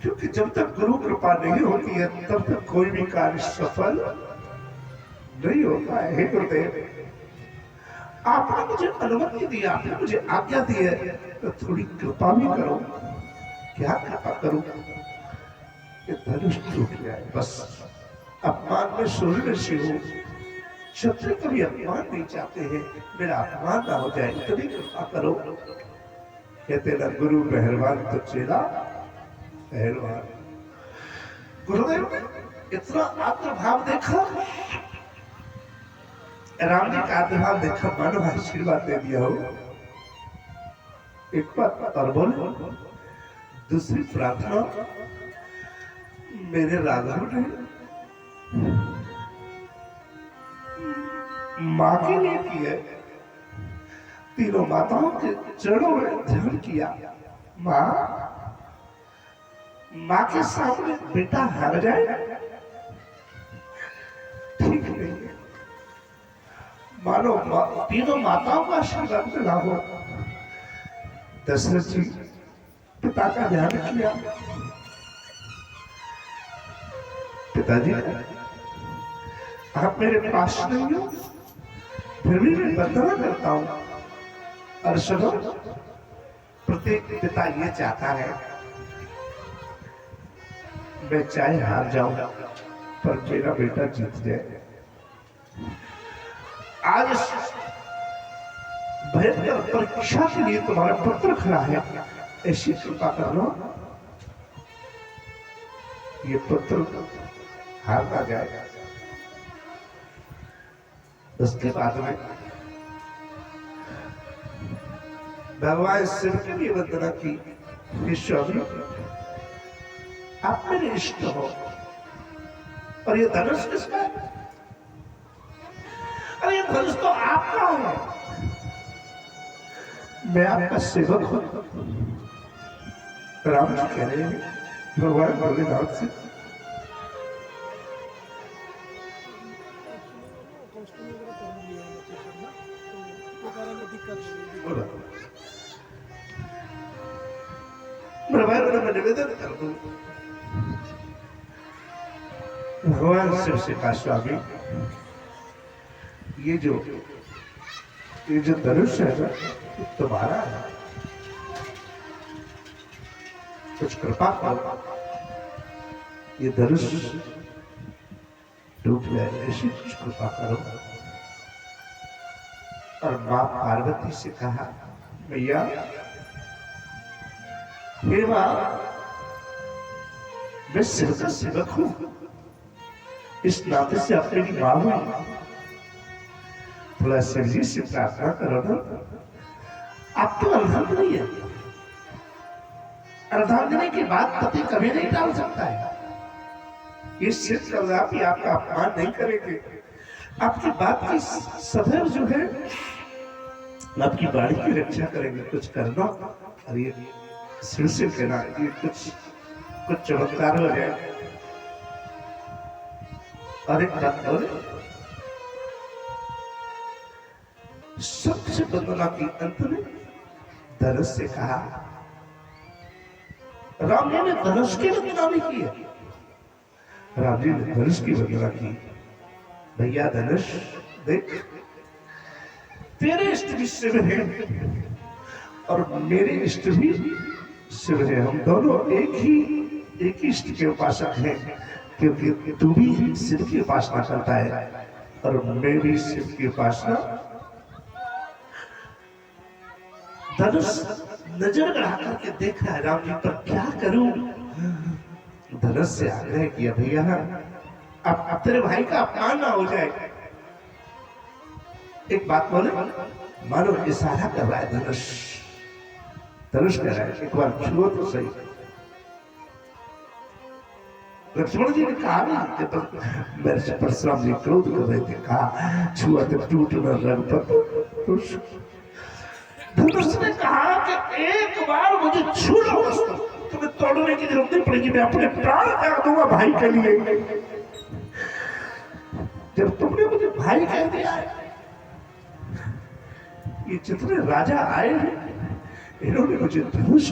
क्योंकि जब तक गुरु कृपा नहीं होती है तब तक कोई भी कार्य सफल नहीं होता है। हे गुरुदेव, आपने मुझे अनुमति दी, आपने मुझे आज्ञा दी है, तो थोड़ी कृपा भी करो। क्या कृपा करूं? ये धनुष टूट जाए बस। अपमान में सूर्य ऋषि हूं, क्षत्रिय कभी अपमान नहीं चाहते हैं, मेरा अपमान ना हो जाए, इतनी कृपा करो। कहते ना, गुरु मेहरबान तो चेला पहलवान। गुरुदेव ने इतना आत्मभाव देखा, राम जी का आत्मभाव देखा, मानो आशीर्वाद दे दिया हो। एक बात और बोले, दूसरी प्रार्थना मेरे राघव ने माँ के लिए की है। तीनों माताओं के चरणों में ध्यान किया, माँ के सामने बेटा हार जाए ठीक नहीं है। मानो तीनों माताओं का आशीर्वाद मिला हो। दशरथ जी पिता का ध्यान किया, पिताजी आप मेरे पास नहीं हो, फिर भी मैं वंदना करता हूं। और सुनो, प्रत्येक पिता ये चाहता है, मैं चाहे हार जाऊं पर मेरा बेटा जीत जाए। आज भयंकर परीक्षा के लिए तुम्हारा पुत्र खड़ा है, ऐसी कृपा करना ये पुत्र हार ना जाए। उसके बाद में भगवान शिव की भी वंदना की, स्वामी आप मेरे इष्ट हो, और ये धनुष किसका है? अरे ये धनुष तो आपका है, मैं आपका सेवक हूं। राम जी कह रहे हैं भगवान भोलेनाथ से, मैं निवेदन कर दूं, भगवान शिव से कहा, स्वामी ये जो धनुष है ना, तुम्हारा है, कुछ कृपा करो, ये धनुष डूब जाए, ऐसी कुछ कृपा करो। और मां पार्वती से कहा, भैया हे मां, मैं शिव का सेवक हूं, इस नाते से आप मेरी मां हुई, थोड़ा शिव जी से प्रार्थना करो ना। आप तो अर्धांगिनी है, अर्धांगिनी की बात पति कभी नहीं टाल सकता है। ये सिद्ध कर रहा कि आपका अपमान नहीं करेंगे, आपकी बात की सदैव जो है आपकी बाड़ी की रक्षा करेंगे। कुछ करना और ये सिर से कहना ये कुछ चमत्कार हो जाए। अरे सबसे वंदना की अंत में धनुष से कहा, राम जी ने धनुष की वंदना भी की है। राम जी ने धनुष की वंदना की। भैया धनुष देख, तेरे इष्ट भी शिव है और मेरे इष्ट भी शिव है। हम दोनों एक ही इष्ट के उपासक हैं, क्योंकि तू भी शिव की उपासना करता है और मैं भी शिव की उपासना। धनुष नजर गड़ा करके देख रहा है राम जी पर, क्या करूं। धनुष से आग्रह किया, भैया अब तेरे भाई का अपमान ना हो जाए। एक बात बोले, मानो इशारा कर रहा है धनुष। धनुष कह रहा है एक बार छुओ तो सही। लक्ष्मण जी ने कहा ना कि तुम मेरे से परशुराम जी क्रोध कर रहे थे, कहा छुआ तो टूट न रंग पर। धनुष ने कहा कि एक बार मुझे छू लो, तुम्हें तोड़ने की जरूरत नहीं पड़ेगी, मैं अपने प्राण त्याग दूंगा भाई के लिए। जब तुमने मुझे भाई कह दिया, ये जितने राजा आए हैं इन्होंने मुझे धनुष